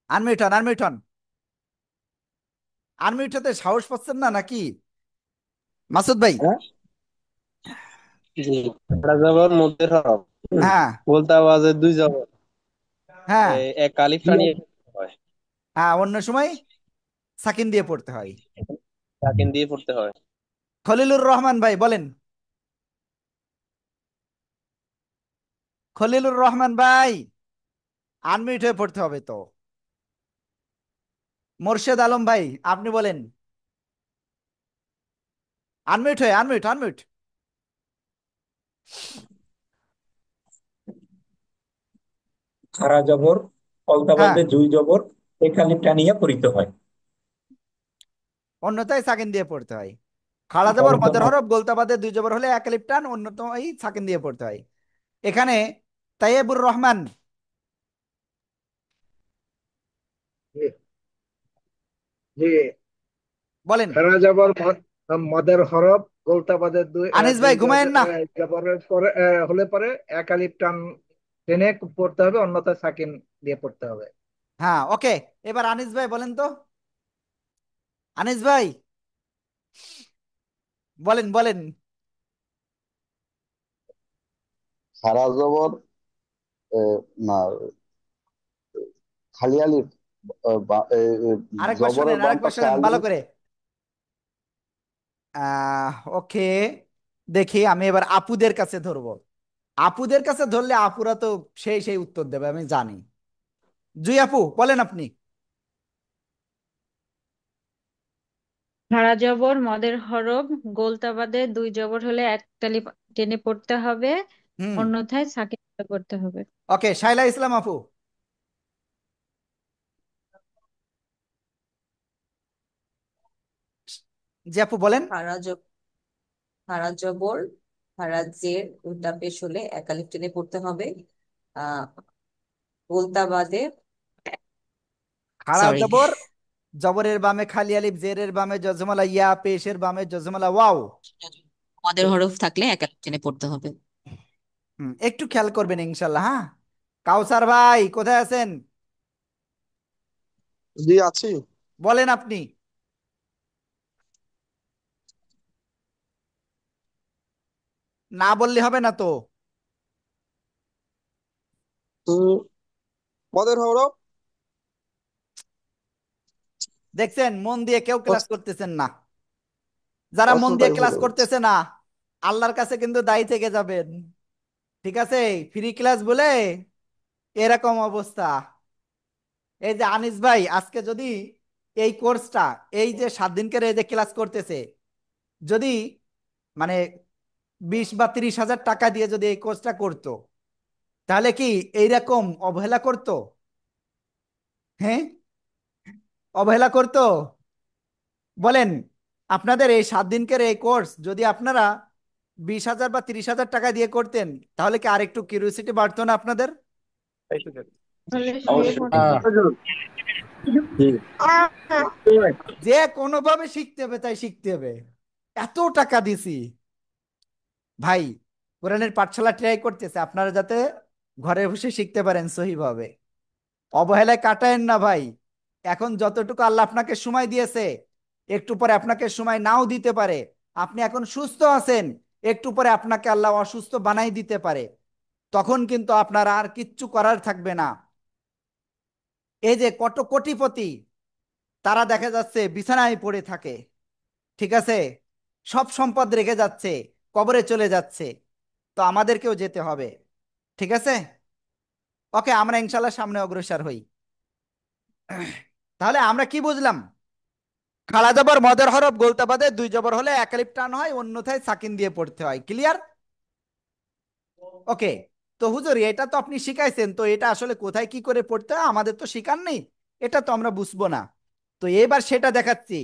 আনমিউট হন, আনমিউট হন। আনমিউট হতে সাহস পাচ্ছেন না নাকি মাসুদ ভাই? জি, খাড়া জবর মদের হরফ হ্যাঁ, গোলতা বাজে দুই জবর। হ্যাঁ, এক আলিফ টানিয়ে হয়, হ্যাঁ, অন্য সময় সাকিন দিয়ে পড়তে হয়। সাকিন দিয়ে পড়তে হয়। খলিলুর রহমান ভাই বলেন। খলিলুর রহমান ভাই, আনমিউট হয়ে পড়তে হবে তো। মোর্শেদ আলম ভাই আপনি বলেন। আনমিউট হয়ে, আনমিউট, আনমিউট। হারা জবর অলতা হ্যাঁ, বাদে দুই জবর এক আলিফ টানিয়া পড়িতে হয়। অন্যথায় সাকিন দিয়ে পড়তে হয়। খাড়া জবর অলতা মদের বাদ হরফ গোলতা বাদে দুই জবর হলে এক আলিফ টান, অন্যতম সাকিন দিয়ে পড়তে হয়। এখানে তাইয়েবুর রহমান জি জি। বলেন। খারা জবর মদের হরফ গোলতা বাদের দুই আনিস ভাই দুই ঘুমায়েন না। জবরের পরে হলে পরে এক আলিফ টান টেনে পড়তে হবে, অন্যথায় সাকিন দিয়ে পড়তে হবে। হ্যাঁ, ওকে। এবার আনিস ভাই বলেন তো। আনিস ভাই বলেন, বলেন। খারা জবর না খালি আলিফ আরেকবার জবরের শোনেন, বাম আরেকবার পাশে শোনেন ভালো আলিফ। করে। ওকে, দেখি আমি এবার আপুদের কাছে ধরবো। আপুদের কাছে ধরলে আপুরা তো সেই সেই উত্তর দেবে, আমি জানি। জুই আপু বলেন আপনি। খাড়া জবর মদের হরফ গোলতা বাদে দুই জবর হলে এক তালি টেনে পড়তে হবে, হুম, অন্যথায় সাকিন দিয়ে পড়তে হবে। ওকে, শাইলা ইসলাম আপু। জি আপু বলেন। হারা জ- হারা জবর হারা জের উল্টা পেশ হলে একালিফ টেনে পড়তে হবে। আহ উল্টা বাদে খাড়া সরি জবর, জবরের বামে খালি আলিফ, জেরের বামে জজমালা ইয়া, পেশের বামে জজমালা ওয়াও। মদের হরফ থাকলে একালিফ টেনে পড়তে হবে। একটু খেয়াল করবেন ইনশাল্লাহ, হ্যাঁ। কাউসার ভাই কোথায় আছেন? জি আছি। বলেন আপনি। না বললে হবে না তো। উম, মদের হরফ দেখছেন, মন দিয়ে কেউ ক্লাস আস- করতেছেন না। যারা মন দিয়ে আসলটাই ক্লাস ভুলে গেছি। করতেছে না, আল্লাহর কাছে কিন্তু দায়ী থেকে যাবেন। ঠিক আছে, ফ্রি ক্লাস বলে এরকম অবস্থা। এই যে আনিস ভাই আজকে যদি এই কোর্সটা, এই যে 7 দিনকের এই যে ক্লাস করতেছে, যদি মানে 20 বা 30 হাজার টাকা দিয়ে যদি এই কোর্সটা করতো, তাহলে কি এইরকম অবহেলা করতো? হ্যাঁ, অবহেলা করতো? বলেন, আপনাদের এই 7 দিনকের এই কোর্স যদি আপনারা 20 হাজার বা 30 হাজার টাকা দিয়ে করতেন, তাহলে কি আরেকটু কিউরিওসিটি বাড়তো না আপনাদের? তাহলে শুরু অবশ্যই। করতে যে কোনোভাবে শিখতে হবে, তাই শিখতে হবে। এত টাকা দিছি ভাই, কোরআনের পাঠশালা ট্রাই করতেছে আপনারা যাতে ঘরে বসে শিখতে পারেন সহিভাবে। অবহেলায় কাটায়েন না ভাই। এখন যতটুকু আল্লাহ আপনাকে সময় দিয়েছে, একটু পরে আপনাকে সময় নাও দিতে পারে। আপনি এখন সুস্থ আছেন, একটু পরে আপনাকে আল্লাহ অসুস্থ বানাই দিতে পারে। তখন কিন্তু আপনার আর কিচ্ছু করার থাকবে না। এই যে কত কোটিপতি, তারা দেখা যাচ্ছে বিছানায় পড়ে থাকে, ঠিক আছে, সব সম্পদ রেখে যাচ্ছে, কবরে চলে যাচ্ছে। তো আমাদেরকেও যেতে হবে, ঠিক আছে। ওকে, আমরা ইনশাল্লাহ সামনে অগ্রসর হই। তাহলে আমরা কি বুঝলাম? খাড়া জবর মদের হরফ গোলতা বাদে 2 জবর হলে এক আলিফ টান হয়, অন্যথায় সাকিন দিয়ে পড়তে হয়। ক্লিয়ার? ওকে। তো হুজুর, এটা তো আপনি শিখাইছেন, তো এটা আসলে কোথায় কি করে পড়তে হয় আমাদের তো শিখার নেই, এটা তো আমরা বুঝবো না। তো এবার সেটা দেখাচ্ছি।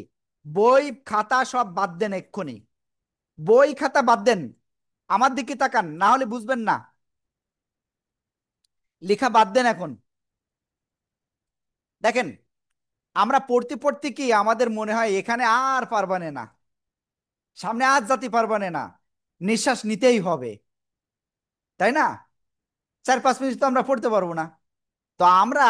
বই খাতা সব বাদ দেন এক্ষুনি, বই খাতা বাদ দেন, আমার দিকে তাকান, না হলে বুঝবেন না। লেখা বাদ দেন এখন। দেখেন, আমরা পড়তে পড়তে কি আমাদের মনে হয় এখানে আর পারবানে না, সামনে আজ জাতি পারবানে না, নিঃশ্বাস নিতেই হবে, তাই না? 4-5 মিনিট তো আমরা পড়তে পারবো না। তো আমরা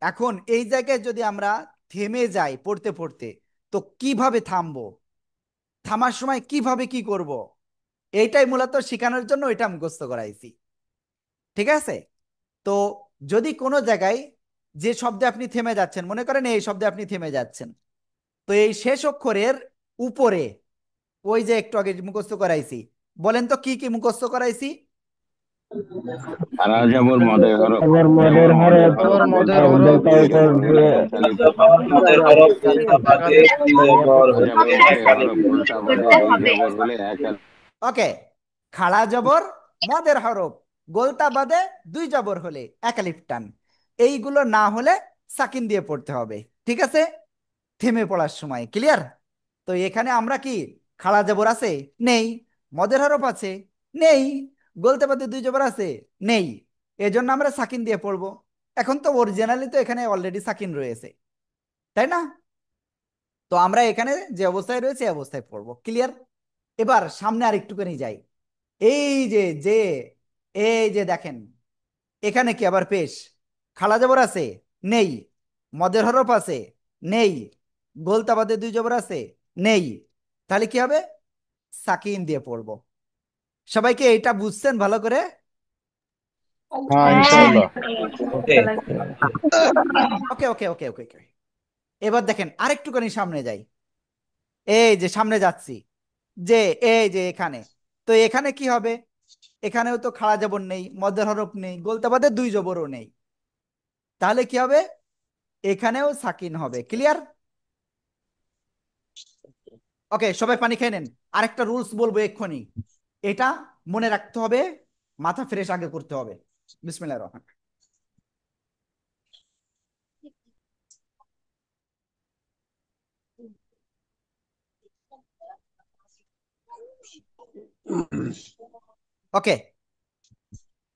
এখন এই জায়গায় যদি আমরা থেমে যাই পড়তে পড়তে, তো কিভাবে থামবো, থামার সময় কিভাবে কি করব, এইটাই মূলত শেখানোর জন্য এটা মুখস্থ করাইছি, ঠিক আছে। তো যদি কোনো জায়গায় যে শব্দে আপনি থেমে যাচ্ছেন, মনে করেন এই শব্দে আপনি থেমে যাচ্ছেন, তো এই শেষ অক্ষরের উপরে ওই যে একটু আগে মুখস্থ করাইছি, বলেন তো কি কি মুখস্থ করাইছি? খাড়া জবর মদের হরফ, আবার জবর মদের মদের হরফ, হরফ, আবার মদের গোলতা হরফ, বাদে দুই জবর হলে এক আলিফ, মদের হরফ গোলতা বাদে দুই জবর খাড়া হলে জবর এক মদের আলিফ। হরফ, গোলতা বাদে দুই জবর হলে এক আলিফ। ওকে, খাড়া জবর মদের হরফ গোলতা বাদে 2 জবর হলে এক আলিফ টান, এইগুলো না হলে সাকিন দিয়ে পড়তে হবে, ঠিক আছে, থেমে পড়ার সময়। ক্লিয়ার? তো এখানে আমরা কি খাড়া জবর আছে? নেই। মদের হরফ আছে? নেই। গোলতে বাদে 2 জবর আছে? নেই। এজন্য আমরা সাকিন দিয়ে পড়বো। এখন তো অরিজিনালি তো এখানে অলরেডি সাকিন রয়েছে, তাই না? তো আমরা এখানে যে অবস্থায় রয়েছে এই অবস্থায় পড়বো। ক্লিয়ার? এবার সামনে আর একটুখানি যাই। এই যে যে এই যে দেখেন, এখানে কি আবার পেশ খালা জবর আছে? নেই। মদের হরফ আছে? নেই। গোলতা বাদে 2 জবর আছে? নেই। তাহলে কি হবে? সাকিন দিয়ে পড়বো। সবাইকে এটা বুঝছেন ভালো করে? হ্যাঁ হ্যাঁ, ইনশাআল্লাহ। ওকে ওকে ওকে ওকে ওকে। এবার দেখেন আরেকটুখানি সামনে যাই। এই যে সামনে যাচ্ছি, যে এই যে এখানে, তো এখানে কি হবে? এখানেও তো খাড়া জবর নেই, মদের হরফ নেই, গোলতা বাদে 2 জবরও নেই। তাহলে কি হবে? এখানেও সাকিন হবে। ক্লিয়ার? ওকে, সবাই পানি খেয়ে নেন। আরেকটা রুলস বলবো এক্ষুনি, এটা মনে রাখতে হবে, মাথা ফ্রেশ আগে করতে হবে। বিসমিল্লাহির রহমান। ওকে,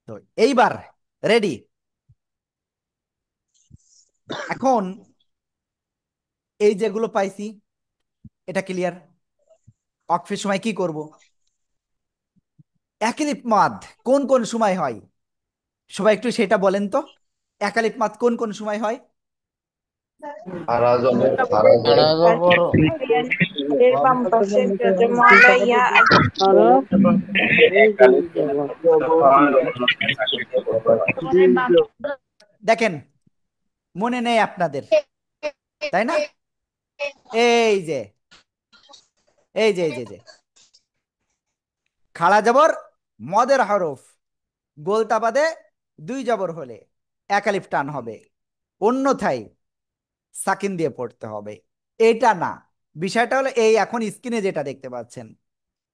তো এইবার রেডি। এখন এই যেগুলো পাইছি, এটা ক্লিয়ার। অক্ফের সময় কি করব? একালিপ মাদ কোন কোন সময় হয়? সবাই একটু সেটা বলেন তো, একালিপ মাদ কোন কোন সময় হয়? খারা জবর খারা খাড়া জবর জবর এর বাম পাশে যজমালয়া হরফ এই দুই জবর দেখেন, মনে নেই আপনাদের, তাই না? এই যে এই যে খাড়া জবর মদের হরফ গোলতা বাদে দুই জবর হলে এক আলিফ টান হবে, অন্যথায় সাকিন দিয়ে পড়তে হবে। এটা না, বিষয়টা হলো এই এখন স্ক্রিনে যেটা দেখতে পাচ্ছেন,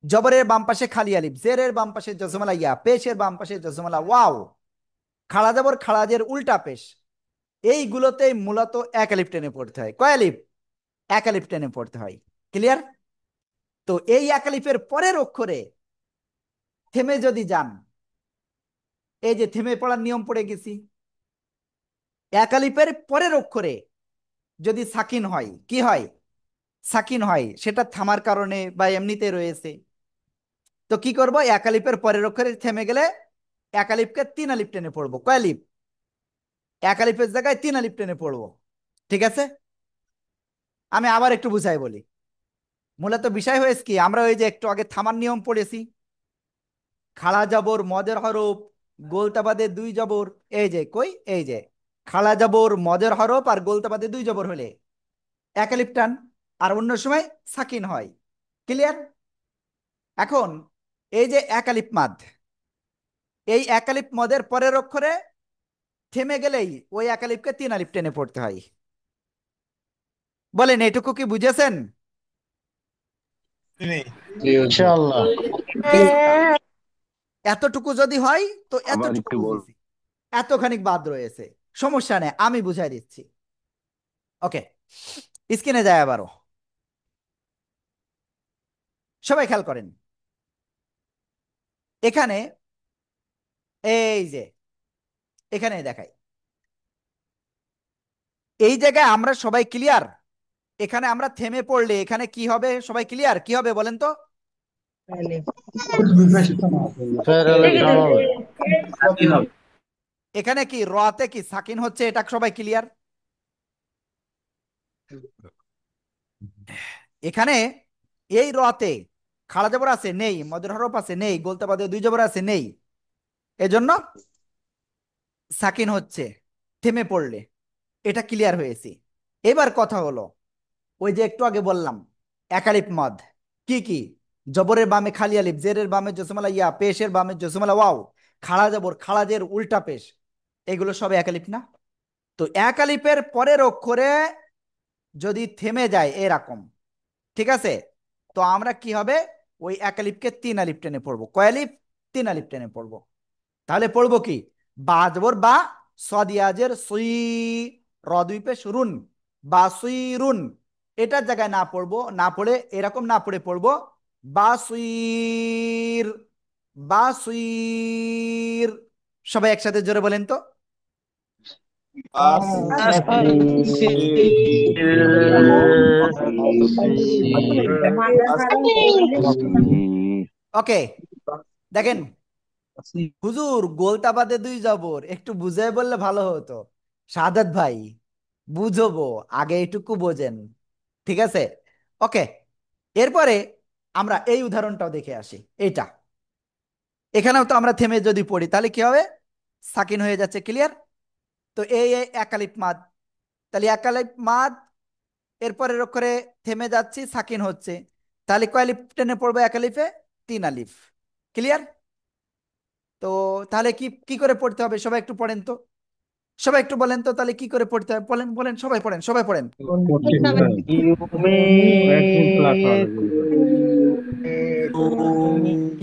জবরের বাম পাশে খালি আলিফ, জেরের বাম পাশে জজমালা ইয়া, পেশের বাম পাশে জজমালা ওয়াও, খাড়া জবর খাড়াজের উল্টা পেশ, এইগুলোতে মূলত এক আলিফ টেনে পড়তে হয়। কয় আলিফ? এক আলিফ টেনে পড়তে হয়। ক্লিয়ার? তো এই এক আলিফের পরের অক্ষরে থেমে যদি যান, এই যে থেমে পড়ার নিয়ম পড়ে গেছি, এক আলিফের পরের অক্ষরে যদি সাকিন হয়, কি হয়? সাকিন হয়, সেটা থামার কারণে বা এমনিতে রয়েছে। তো কি করব? এক আলিফের পরের অক্ষরে থেমে গেলে এক আলিফকে তিন আলিফ টেনে পড়বো। কয় আলিফ? এক আলিফের জায়গায় তিন আলিফ টেনে পড়বো। ঠিক আছে, আমি আবার একটু বুঝাই বলি। মূলত বিষয় হয়েছে কি, আমরা ওই যে একটু আগে থামার নিয়ম পড়েছি, খাড়া জবর মদের হরফ, গোলতাবাদে দুই জবর, এই যে কই, এই যে খাড়া জবর মদের হরফ আর গোলতাবাদে দুই জবর হলে এক আলিফ টান, আর অন্য সময় সাকিন হয়। ক্লিয়ার? এখন এই যে এক আলিফ মাদ, এই এক আলিফ মদের পরের অক্ষরে থেমে গেলেই ওই এক আলিফকে তিন আলিফ টেনে পড়তে হয়। বলেন এটুকু কি বুঝেছেন? ইনশাআল্লাহ। এতটুকু যদি হয় তো আবার এতটুকু একটু বল। বুঝেছি, এতখানিক বাদ রয়েছে, সমস্যা নেই, আমি বুঝাই দিচ্ছি। ওকে, স্ক্রিনে যায় আবারও, সবাই খেয়াল করেন। এখানে এই যে এখানে দেখাই, এই জায়গায় আমরা সবাই ক্লিয়ার? এখানে আমরা থেমে পড়লে এখানে কি হবে? সবাই ক্লিয়ার? কি হবে বলেন তো? ফের আলিফ টান হবে। এখানে কি রতে কি সাকিন হচ্ছে, এটা সবাই ক্লিয়ার? এখানে এই রতে খাড়া জবর আছে নেই, মদের হরফ আছে নেই, গোলতা বাদে দুই জবর আছে নেই, এজন্য সাকিন হচ্ছে থেমে পড়লে। এটা ক্লিয়ার হয়েছে। এবার কথা হলো, ওই যে একটু আগে বললাম একালিফ মদ, কি কি? জবরের বামে খালি আলিফ, জেরের বামে জসমালা ইয়া, পেশের বামে জসমালা ওয়াও, খাড়া জবর খাড়াজের উল্টা পেশ, এগুলো সব একালিফ না? তো এক আলিফের পরের অক্ষরে যদি থেমে যায় এরকম, ঠিক আছে, তো আমরা কি হবে? ওই এক আলিফকে তিন আলিফ টেনে পড়বো। কয় আলিফ? তিন আলিফ টেনে পড়বো। তাহলে পড়বো কি? বা জবর বা, সদিয়াজের সুই, র দুই পেশ রুন, বা সুইরুন, এটার জায়গায় না পড়বো, না পড়ে এরকম না পড়ে পড়বো বাসুইর, বাসুইর। সবাই একসাথে জোরে বলেন তো। ওকে, দেখেন হুজুর গোলতা বাদে দুই জবর, একটু বুঝাই বললে ভালো হতো। সাদাত ভাই বুঝবো, আগে এটুকু বোঝেন। ঠিক আছে, ওকে। এরপরে আমরা এই উদাহরণটাও দেখে আসি। এইটা এখানেও তো আমরা থেমে যদি পড়ি তাহলে কি হবে? সাকিন হয়ে যাচ্ছে। ক্লিয়ার? তো এই একালিফ মাদ, তাহলে একালিফ মাদ এরপরের অক্ষরে থেমে যাচ্ছি, সাকিন হচ্ছে, তাহলে কয় আলিফ টেনে পড়বো একালিফে? তিন আলিফ। ক্লিয়ার? তো তাহলে কি কি করে পড়তে হবে? সবাই একটু পড়েন তো, সবাই একটু বলেন তো, তাহলে কি করে পড়তে হবে? বলেন বলেন, সবাই পড়েন, সবাই পড়েন।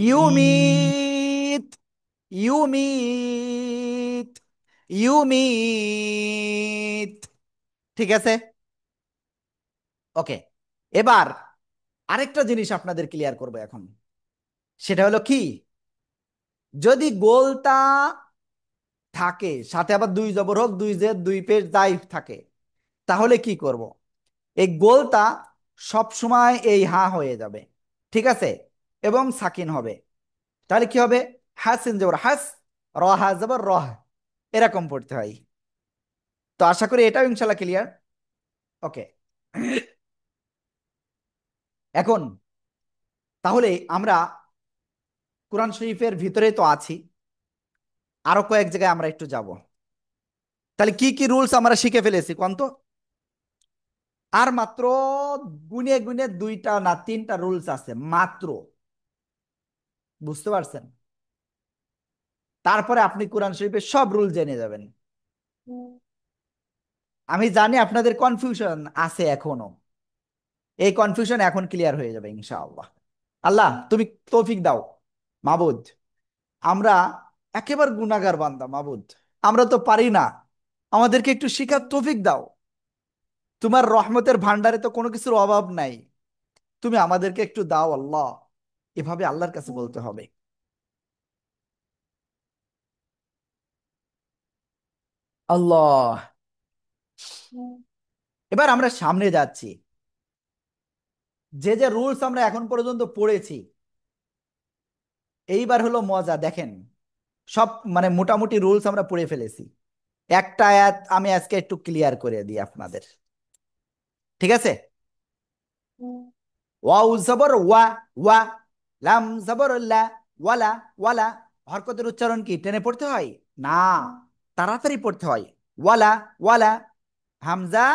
ইউমিত, ইউমিত, ইউমিত। ঠিক আছে, ওকে। এবার আরেকটা জিনিস আপনাদের ক্লিয়ার করবো এখন, সেটা হলো কি, যদি গোলতা থাকে সাথে আবার দুই জবর হোক, দুই জের দুই পেশ যাই থাকে, তাহলে কি করব? এই গোলতা সব সময় এই হা হয়ে যাবে, ঠিক আছে, এবং সাকিন হবে। তাহলে কি হবে? হাসিন জবর হাস, র হা জবর রহ, এরকম পড়তে হয়। তো আশা করি এটাও ইনশাল্লাহ ক্লিয়ার। ওকে, এখন তাহলে আমরা কোরআন শরীফের ভিতরে তো আছি, আরো কয়েক জায়গায় আমরা একটু যাব। তাহলে কি কি রুলস আমরা শিখে ফেলেছি কোন তো? আর মাত্র গুনে গুনে দুইটা না তিনটা রুলস আছে মাত্র, বুঝতে পারছেন? তারপরে আপনি কোরআন শরীফের সব রুল জেনে যাবেন। আমি জানি আপনাদের কনফিউশন আছে এখনো, এই কনফিউশন এখন ক্লিয়ার হয়ে যাবে ইনশাআল্লাহ। আল্লাহ তুমি তৌফিক দাও মাবুদ, আমরা একেবারে গুনাহগার বান্দা মাবুদ, আমরা তো পারি না, আমাদেরকে একটু শিখার তৌফিক দাও। তোমার রহমতের ভান্ডারে তো কোনো কিছুর অভাব নাই, তুমি আমাদেরকে একটু দাও আল্লাহ। এভাবে আল্লাহর কাছে বলতে হবে। আল্লাহ, এবার আমরা সামনে যাচ্ছি। যে যে রুলস আমরা এখন পর্যন্ত পড়েছি, এইবার হলো মজা। দেখেন সব মানে মোটামুটি রুলস আমরা পড়ে ফেলেছি। একটা আয়াত আমি আজকে একটু ক্লিয়ার করে দিই আপনাদের, ঠিক আছে? ওয়াও জবর ওয়া, ওয়া, লাম জবর লা, ওয়ালা, ওয়ালা। হরকতের উচ্চারণ কি টেনে পড়তে হয়? না, তাড়াতাড়ি পড়তে হয়। ওয়ালা, ওয়ালা। হামজা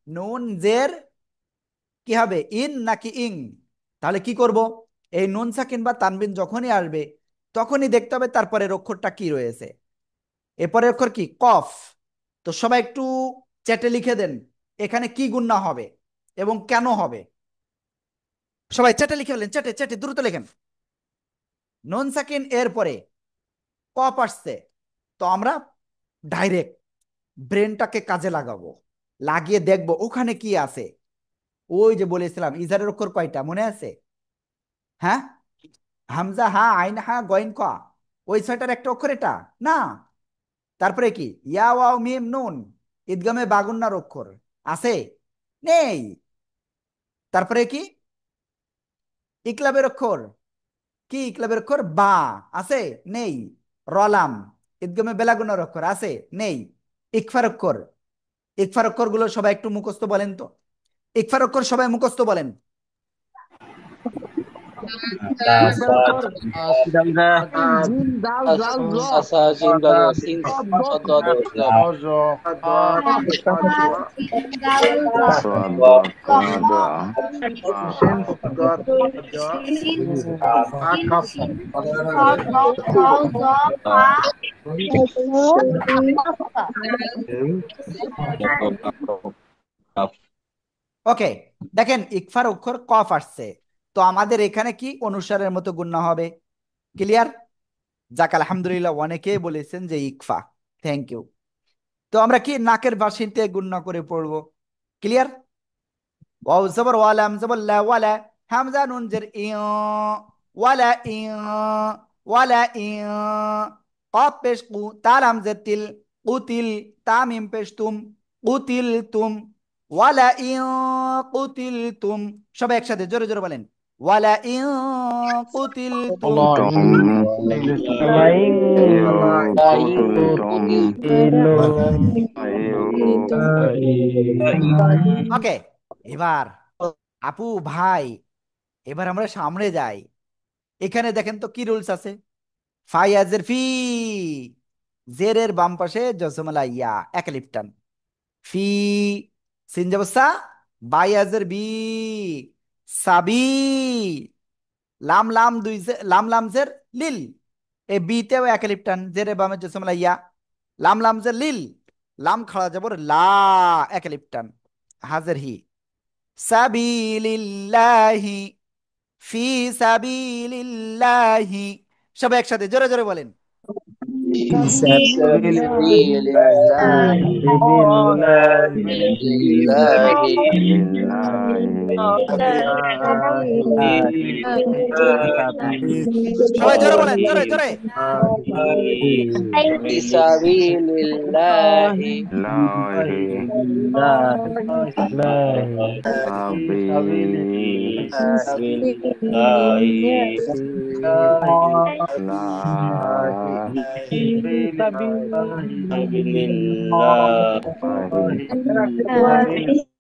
নুন জের কি হবে, ইন নাকি ইং? তাহলে কি করব, এই নুন সাকিন বা তানবিন যখনই আসবে তখনই দেখতে হবে তারপরে অক্ষরটা কি রয়েছে। এরপরে অক্ষর কি, কফ। তো সবাই একটু চ্যাটে লিখে দেন এখানে কি গুণনা হবে এবং কেন হবে। সবাই চ্যাটে লিখে ফেলেন, চ্যাটে চ্যাটে দ্রুত লেখেন। নুন সাকিন এর পরে কফ আসছে, তো আমরা ডাইরেক্ট ব্রেনটাকে কাজে লাগাবো, লাগিয়ে দেখবো ওখানে কি আছে। ওই যে বলেছিলাম ইজারের অক্ষর কয়টা মনে আছে? হ্যাঁ, হামজা হা, আইন হা, গইন ক, ওই ছয়টার একটা অক্ষর এটা না। তারপরে কি, ইয়া ওয়াও মিম নুন, ঈদগামে বাগুন্নার অক্ষর আছে? নেই। তারপরে কি, ইকলাবের অক্ষর কি, ইকলাবের অক্ষর বা আছে? নেই। রলাম, ঈদগামে বেলাগুনার অক্ষর আছে? নেই। ইকফার অক্ষর, ইকফার অক্ষর গুলো সবাই একটু মুখস্থ বলেন তো, ইকফার অক্ষর সবাই মুখস্থ বলেন। তা ইকফার সা অক্ষর জিম দাল দা জিম দাল জাল জ, সা জিম দাল সিন সদ সদ দ, দ লাম শিন গদ জ, ফা কফ। ওকে, দেখেন ইকফার অক্ষর কফ আসছে, তো আমাদের এখানে কি অনুসারের মতো গুণনা হবে। ক্লিয়ার? যাক আলহামদুলিল্লাহ, অনেকেই বলেছেন যে ইকফা, থ্যাংক ইউ। তো আমরা কি নাকের বাসিতে গুণনা করে পড়বো। ক্লিয়ার? ওয়াও জবর ওয়া, লাম জবর লা, ওয়ালা। হামজা নুন জের ই, ওয়ালা ই, ওয়ালা ই। কফ পেশ কু, তা লাম জের তিল, কুতিল। তা মিম পেশ তুম, কুতিল তুম। ওয়ালা ই কুতিল তুম। সবাই একসাথে জোরে জোরে বলেন, ওয়ালা ই কুতিল তুম। আল্লাহ ইংলিশ লাইং লাইন কুতুলতুম ওকে, এবার আপু ভাই, এবার আমরা সামনে যাই। এখানে দেখেন তো কি রুলস আছে। ফাইয়াজের ফি, জেরের বাম পাশে জসমলা ইয়া, এক লিপটান। ফি, সিনজাবসা, বাইয়াজের বি, সাবি। লাম লাম দুই লাম লাম জের লিল, এ বিতেও এক লিপটান, জেরে বামে জসমলা ইয়া। লাম লাম জের লিল, লাম খাড়া যাবর লা, এক লিপটান। হাজের হি, সাবিলিল্লাহি, ফি সাবিলিল্লাহি। সবাই একসাথে জোরে জোরে বলেন, সাবিলিল্লাহি সাবিলিল্লাহি সবাই জোরে বলেন, জোরে জোরে। ফিসাবিলিল্লাহি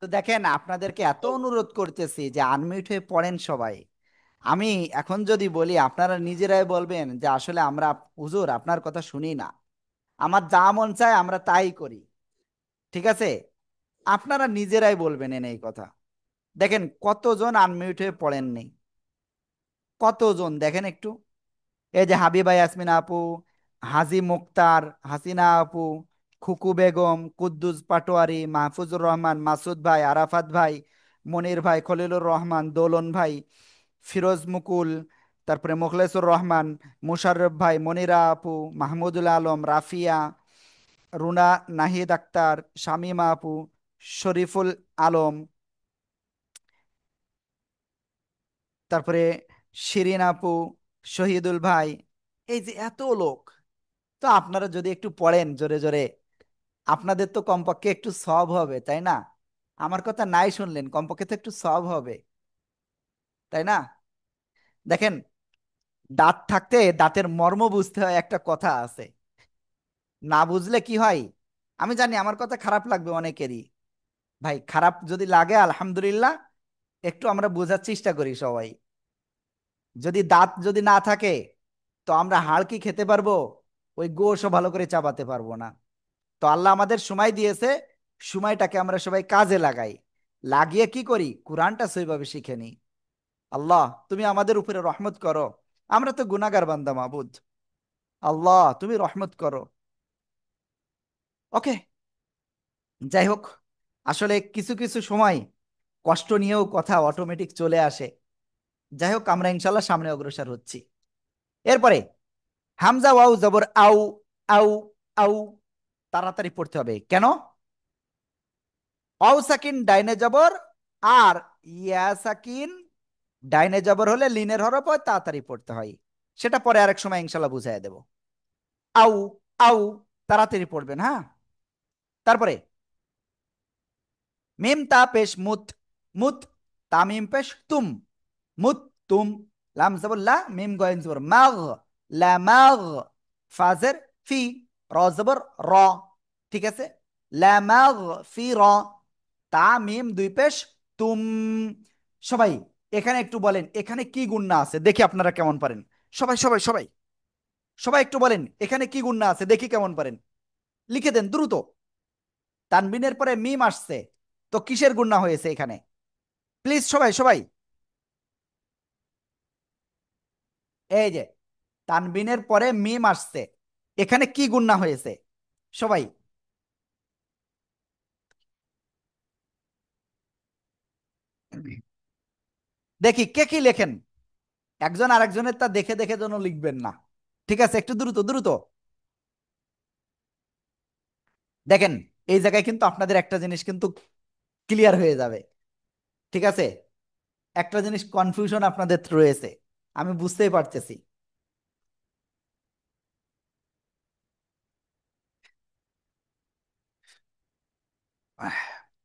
তো দেখেন আপনাদেরকে এত অনুরোধ করতেছি যে আনমিউট হয়ে পড়েন সবাই। আমি এখন যদি বলি আপনারা নিজেরাই বলবেন যে আসলে আমরা হুজুর আপনার কথা শুনি না, আমার যা মন চায় আমরা তাই করি। ঠিক আছে, আপনারা নিজেরাই বলবেন এনে এই কথা। দেখেন কতজন আনমিউট হয়ে পড়েননি, কতজন দেখেন একটু। এই যে হাবিবা ইয়াসমিন আপু, হাজি মুক্তার, হাসিনা আপু, খুকু বেগম, কুদ্দুস পাটোয়ারি, মাহফুজুর রহমান, মাসুদ ভাই, আরাফাত ভাই, মনির ভাই, খলিলুর রহমান, দোলন ভাই, ফিরোজ মুকুল, তারপরে মোখলেসুর রহমান, মুশাররফ ভাই, মনিরা আপু, মাহমুদুল আলম, রাফিয়া, রুনা নাহিদ আক্তার, শামিমা আপু, শরীফুল আলম, তারপরে শিরিন আপু, শহীদুল ভাই, এই যে এত লোক। তো আপনারা যদি একটু পড়েন জোরে জোরে, আপনাদের তো কমপক্ষে একটু সব হবে, তাই না? আমার কথা নাই শুনলেন, কমপক্ষে তো একটু সব হবে, তাই না? দেখেন, দাঁত থাকতে দাঁতের মর্ম বুঝতে হয়, একটা কথা আছে। না বুঝলে কি হয়? আমি জানি আমার কথা খারাপ লাগবে অনেকেরই, ভাই খারাপ যদি লাগে আলহামদুলিল্লাহ, একটু আমরা বোঝার চেষ্টা করি সবাই। যদি দাঁত যদি না থাকে, তো আমরা হাড় কি খেতে পারবো? ওই গোশও ভালো করে চাবাতে পারবো না। তো আল্লাহ আমাদের সময় দিয়েছে, সময়টাকে আমরা সবাই কাজে লাগাই, লাগিয়ে কি করি, কোরআনটা সেইভাবে শিখে নিই। আল্লাহ তুমি আমাদের উপরে রহমত করো, আমরা তো গুনাহগার বান্দা মাবুদ, আল্লাহ তুমি রহমত করো। ওকে, যাই হোক, আসলে কিছু কিছু সময় কষ্ট নিয়েও কথা অটোমেটিক চলে আসে। যাই হোক, আমরা ইনশাল্লাহ সামনে অগ্রসর হচ্ছি। এরপরে হামজা ওয়াও জবর আউ, আউ, আউ, তাড়াতাড়ি পড়তে হবে কেন? অও সাকিন ডাইনে জবর, আর ইয়া সাকিন ডাইনে জবর হলে লিনের হরফ হয়, তাড়াতাড়ি পড়তে হয়। সেটা পরে আরেক সময় ইনশাল্লাহ বুঝাই দেব। আউ, আউ, তাড়াতাড়ি পড়বেন, হ্যাঁ। তারপরে মিম তা পেশ মুত, মুত, তামিম পেশ তুম, মুত তুম, লাম জবর লা, মিম গয়েন জবর মাগ, লা মাগ, ফাজের ফি, র জবর র, ঠিক আছে। লা মাগ ফি র, তা মিম দুই পেশ তুম। সবাই এখানে একটু বলেন, এখানে কি গুণনা আছে দেখি আপনারা কেমন পারেন। সবাই সবাই সবাই সবাই একটু বলেন, এখানে কি গুণনা আছে দেখি কেমন পারেন। লিখে দেন দ্রুত। তানবিনের পরে মিম আসছে, তো কিসের গুণনা হয়েছে এখানে? প্লিজ সবাই সবাই, এই যে তানবিনের পরে মিম আসছে, এখানে কি গুণনা হয়েছে সবাই? দেখি কে কি লেখেন। একজন আরেকজনের তা দেখে দেখে যেন লিখবেন না, ঠিক আছে? একটু দ্রুত দ্রুত দেখেন। এই জায়গায় কিন্তু আপনাদের একটা জিনিস কিন্তু ক্লিয়ার হয়ে যাবে, ঠিক আছে? একটা জিনিস কনফিউশন আপনাদের রয়েছে, আমি বুঝতেই পারতেছি।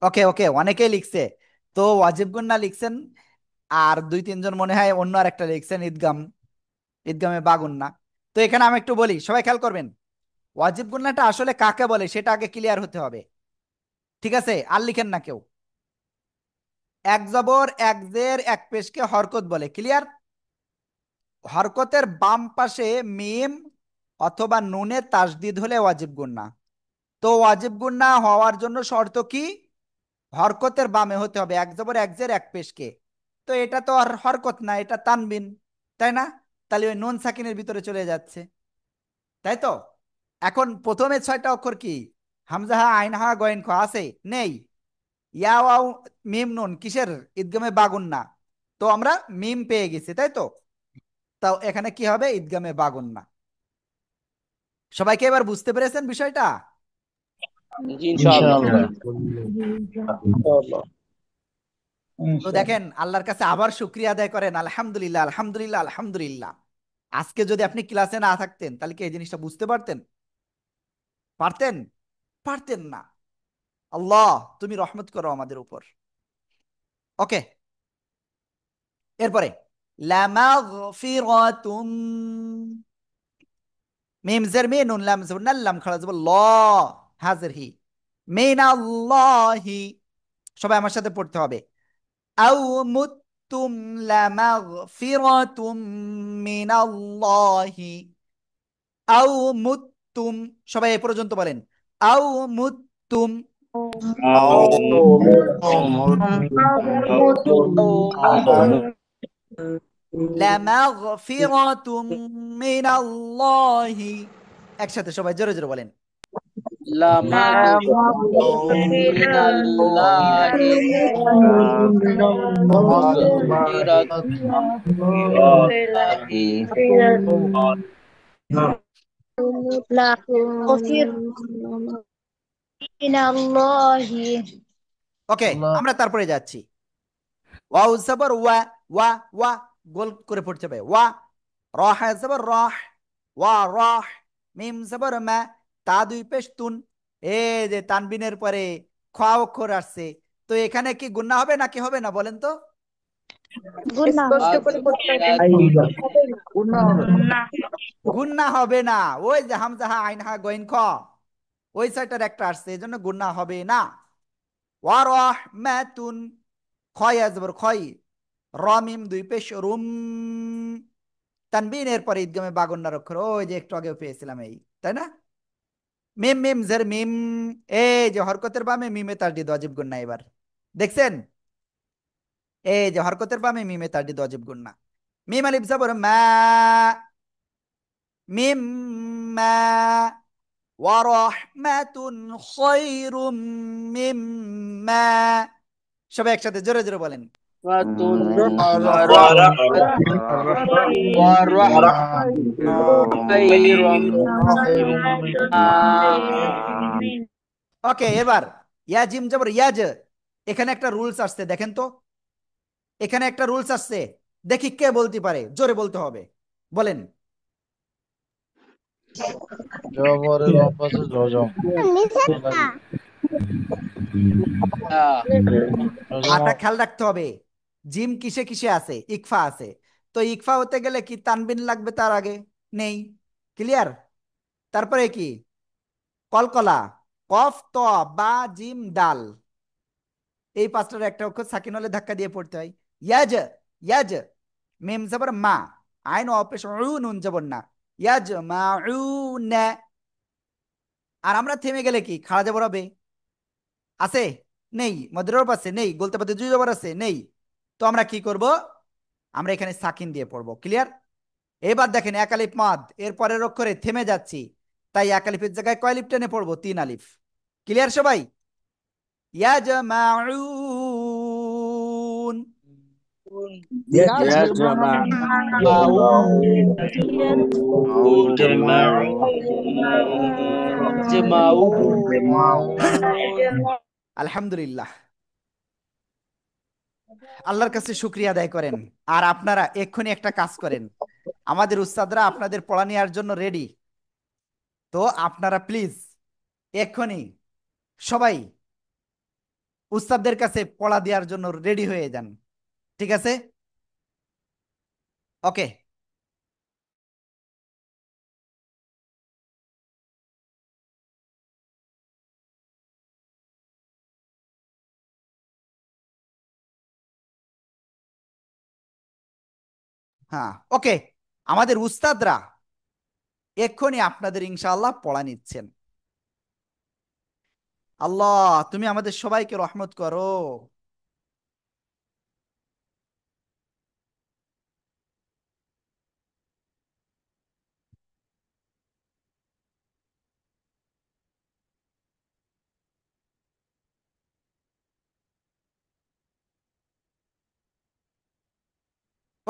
ওকে ওকে, অনেকেই লিখছে। তো ওয়াজিব গুন্না লিখছেন, আর দুই তিনজন মনে হয় অন্য আর একটা লিখছেন ঈদগাম, ঈদগামে বাগুন্না। তো এখানে আমি একটু বলি, সবাই খেয়াল করবেন। ওয়াজিব গুন্নাটা আসলে কাকে বলে সেটা আগে ক্লিয়ার হতে হবে, ঠিক আছে? আর লিখেন না কেউ। এক জবর এক জের এক পেশকে হরকত বলে, ক্লিয়ার? হরকতের বাম পাশে মিম অথবা নুনে তাসদিদ হলে ওয়াজিব গুন্না। তো ওয়াজিব গুন্না হওয়ার জন্য শর্ত কি? হরকতের বামে হতে হবে, এক জবর এক জের এক পেশকে। তো এটা তো আর হরকত না, এটা তানবিন, তাই না? তাহলে ওই নুন সাকিনের ভিতরে চলে যাচ্ছে, তাই তো? এখন প্রথমে ছয়টা অক্ষর কি? হামজা হা আইন হা গয়েন খ আছে? নেই। ইয়া ওয়াও মিম নুন কিসের? ঈদগামে বাগুন না। তো আমরা মিম পেয়ে গেছি, তাই তো? তাও এখানে কি হবে? ঈদগামে বাগুন না। সবাইকে এবার বুঝতে পেরেছেন বিষয়টা? জি ইনশাআল্লাহ। ইনশাআল্লাহ। তো দেখেন, আল্লাহর কাছে আবার শুক্রিয়া আদায় করেন, আলহামদুলিল্লাহ আলহামদুলিল্লাহ আলহামদুলিল্লাহ। আজকে যদি আপনি ক্লাসে না থাকতেন তাহলে কি এই জিনিসটা বুঝতে পারতেন? পারতেন? পারতেন না। আল্লাহ তুমি রহমত করো আমাদের উপর। ওকে, এরপরে লামাগফিরাতুম, মিম জের মি, নুন লাম জবর নাল, লাম খাড়া জবর ল, হাজের হি, মিনাল্লাহি। সবাই আমার সাথে পড়তে হবে। আও মুত্তুম লামাগফিরাতুম মিনাল্লাহি, আও মুত্তুম। সবাই এ পর্যন্ত বলেন, আও মুত্তুম, লামাগফিরাতুম মিনাল্লাহি। একসাথে সবাই জোরে জোরে বলেন। লামাগফিরাতুম ওকে, আমরা তারপরে যাচ্ছি। ওয়াও জবর ওয়া, ওয়া ওয়া গোল করে পড়তে হবে। ওয়া, রাহ জবর রাহ, ওয়া রাহ। মিম জবর মা, তা দুই পেশ তুন। এই যে তানবিনের পরে খ অক্ষর আসছে, তো এখানে কি গুন্না হবে নাকি হবে না বলেন তো? স্পষ্ট করে পড়তে হবে। গুন্না হবে না। ওই যে হামজাহা আইন হা গইন খ, ওই সাইটার একটা আসছে, এই জন্য গুন্না হবে না। ওয়া রাহমাতুন, খয় জবর খয়, র মিম দুই পেশ রুম। তানবিনের পরে ঈদগামে বাগন্নার অক্ষর, ওই যে একটু আগেও পেয়েছিলাম এই, তাই না? মিম মিম জের মিম, এই যে হরকতের বামে মিমে তাসদিদ ওয়াজিব গুন্না। এবার দেখছেন, এই যে হরকতের বামে মিমে তাসদিদ ওয়াজিব গুন্না। মিম আলিফ জবর মা, মিম মা। ওয়া রাহমাতুন খায়রুম মিম্মা। সবাই একসাথে জোরে জোরে বলেন। ওকে, এবার ইয়া জিম জবর ইয়াজ, এখানে একটা রুলস আসছে দেখেন তো, এখানে একটা রুলস আসছে, দেখি কে বলতে পারে, জোরে বলতে হবে, বলেন। জবরের বাম পাশে জজম। আটা খেয়াল রাখতে হবে, জিম কিসে কিসে আছে, ইকফা আছে, তো ইকফা হতে গেলে কি তানবিন লাগবে তার আগে? নেই। ক্লিয়ার? তারপরে কি কলকলা, কফ ত বা জিম দাল, এই পাঁচটার একটা অক্ষর সাকিন হলে ধাক্কা দিয়ে পড়তে হয়। ইয়াজ, ইয়াজ, মিম জবর মা, আইন অপেশ নুন জবর না, ইয়াজ মা না। আর আমরা থেমে গেলে কি খাড়া জবর হবে? আছে? নেই। মধ্যরূপ আছে? নেই। বলতে পারতে দুই জবর আছে? নেই। তো আমরা কি করব? আমরা এখানে সাকিন দিয়ে পড়বো। ক্লিয়ার? এবার দেখেন এক আলিফ মাদ, এর পরের অক্ষরে থেমে যাচ্ছি, তাই এক আলিফের জায়গায় কয় আলিফ টেনে পড়বো? 3 আলিফ। ক্লিয়ার সবাই? ইয়াজমাউন, আলহামদুলিল্লাহ। আল্লাহর কাছে শুকরিয়া আদায় করেন। আর আপনারা এক্ষুনি একটা কাজ করেন, আমাদের উস্তাদরা আপনাদের পড়া নেওয়ার জন্য রেডি, তো আপনারা প্লিজ এক্ষুনি সবাই উস্তাদদের কাছে পড়া দেওয়ার জন্য রেডি হয়ে যান। ঠিক আছে? ওকে। হ্যাঁ, ওকে। আমাদের উস্তাদরা এক্ষুনি আপনাদের ইনশাআল্লাহ পড়া নিচ্ছেন। আল্লাহ তুমি আমাদের সবাইকে রহমত করো।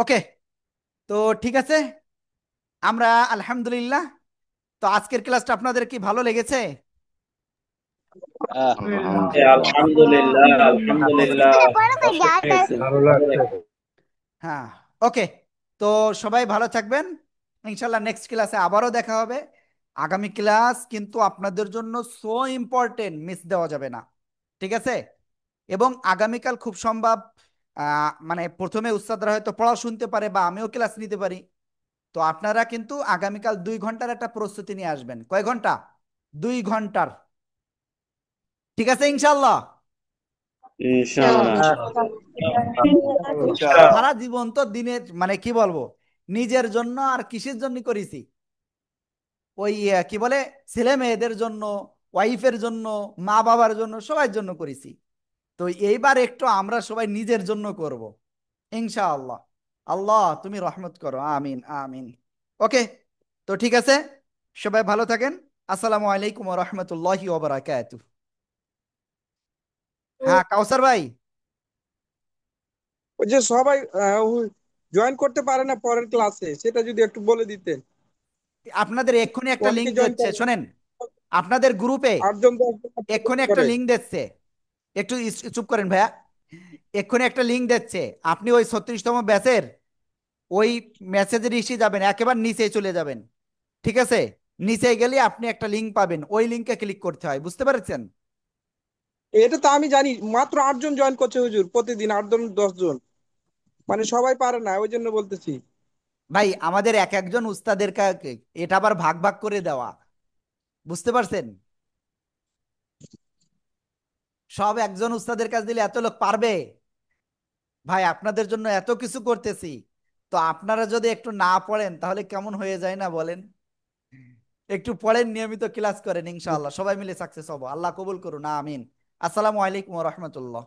ওকে, তো ঠিক আছে, আমরা আলহামদুলিল্লাহ, তো আজকের ক্লাসটা আপনাদের কি ভালো লেগেছে? আলহামদুলিল্লাহ, আলহামদুলিল্লাহ। ভালো লাগছে। হ্যাঁ, ওকে। তো সবাই ভালো থাকবেন, ইনশাল্লাহ নেক্সট ক্লাসে আবারও দেখা হবে। আগামী ক্লাস কিন্তু আপনাদের জন্য সো ইম্পর্টেন্ট, মিস দেওয়া যাবে না। ঠিক আছে? এবং আগামীকাল খুব সম্ভব মানে প্রথমে উস্তাদরা হয়তো পড়া শুনতে পারে বা আমিও ক্লাস নিতে পারি, তো আপনারা কিন্তু আগামীকাল 2 ঘন্টার একটা প্রস্তুতি নিয়ে আসবেন। কয় ঘন্টা? 2 ঘন্টার। ঠিক আছে ইনশাল্লাহ? ইনশাআল্লাহ। সারা জীবন তো দিনের মানে কি বলবো, নিজের জন্য আর কিসের জন্য করেছি, ওই কি বলে ছেলে মেয়েদের জন্য, ওয়াইফের জন্য, মা বাবার জন্য, সবার জন্য করেছি। তো এইবার একটু আমরা সবাই নিজের জন্য করব ইনশাআল্লাহ। আল্লাহ তুমি রহমত করো, আমিন আমিন। ওকে, তো ঠিক আছে। সবাই ভালো থাকেন। আসসালামু আলাইকুম ওয়া রাহমাতুল্লাহি ওয়া বারাকাতুহু। হ্যাঁ কাউসার ভাই, ওই যে সবাই জয়েন করতে পারে না পরের ক্লাসে, সেটা যদি একটু বলে দিতেন। আপনাদের এক্ষুনি একটা অনেকে লিংক জয়েন দিচ্ছে, করে না। শোনেন, আপনাদের গ্রুপে 8 জন 10 জন এক্ষুনি একটা করে। লিংক দিচ্ছে, একটু চুপ করেন ভাইয়া। এক্ষুনি একটা লিংক দিচ্ছে, আপনি ওই 36তম ব্যাচের ওই মেসেজের ইসে যাবেন, একেবারে নিচে চলে যাবেন, ঠিক আছে? নিচে গেলে আপনি একটা লিংক পাবেন, ওই লিংকে ক্লিক করতে হয়, বুঝতে পারছেন? এটা তো আমি জানি, মাত্র 8 জন জয়েন করছে হুজুর, প্রতিদিন 8 জন 10 জন, মানে সবাই পারে না, ওই জন্য বলতেছি। ভাই আমাদের এক একজন উস্তাদের এটা আবার ভাগ ভাগ করে দেওয়া, বুঝতে পারছেন? সব একজন উস্তাদের কাছে দিলে এত লোক পারবে? ভাই আপনাদের জন্য এত কিছু করতেছি, তো আপনারা যদি একটু না পড়েন তাহলে কেমন হয়ে যায় না বলেন? একটু পড়েন, নিয়মিত ক্লাস করেন, ইনশাআল্লাহ সবাই মিলে সাকসেস হবো। আল্লাহ কবুল করুন, আমিন। আসসালামু আলাইকুম ওয়া রাহমাতুল্লাহ।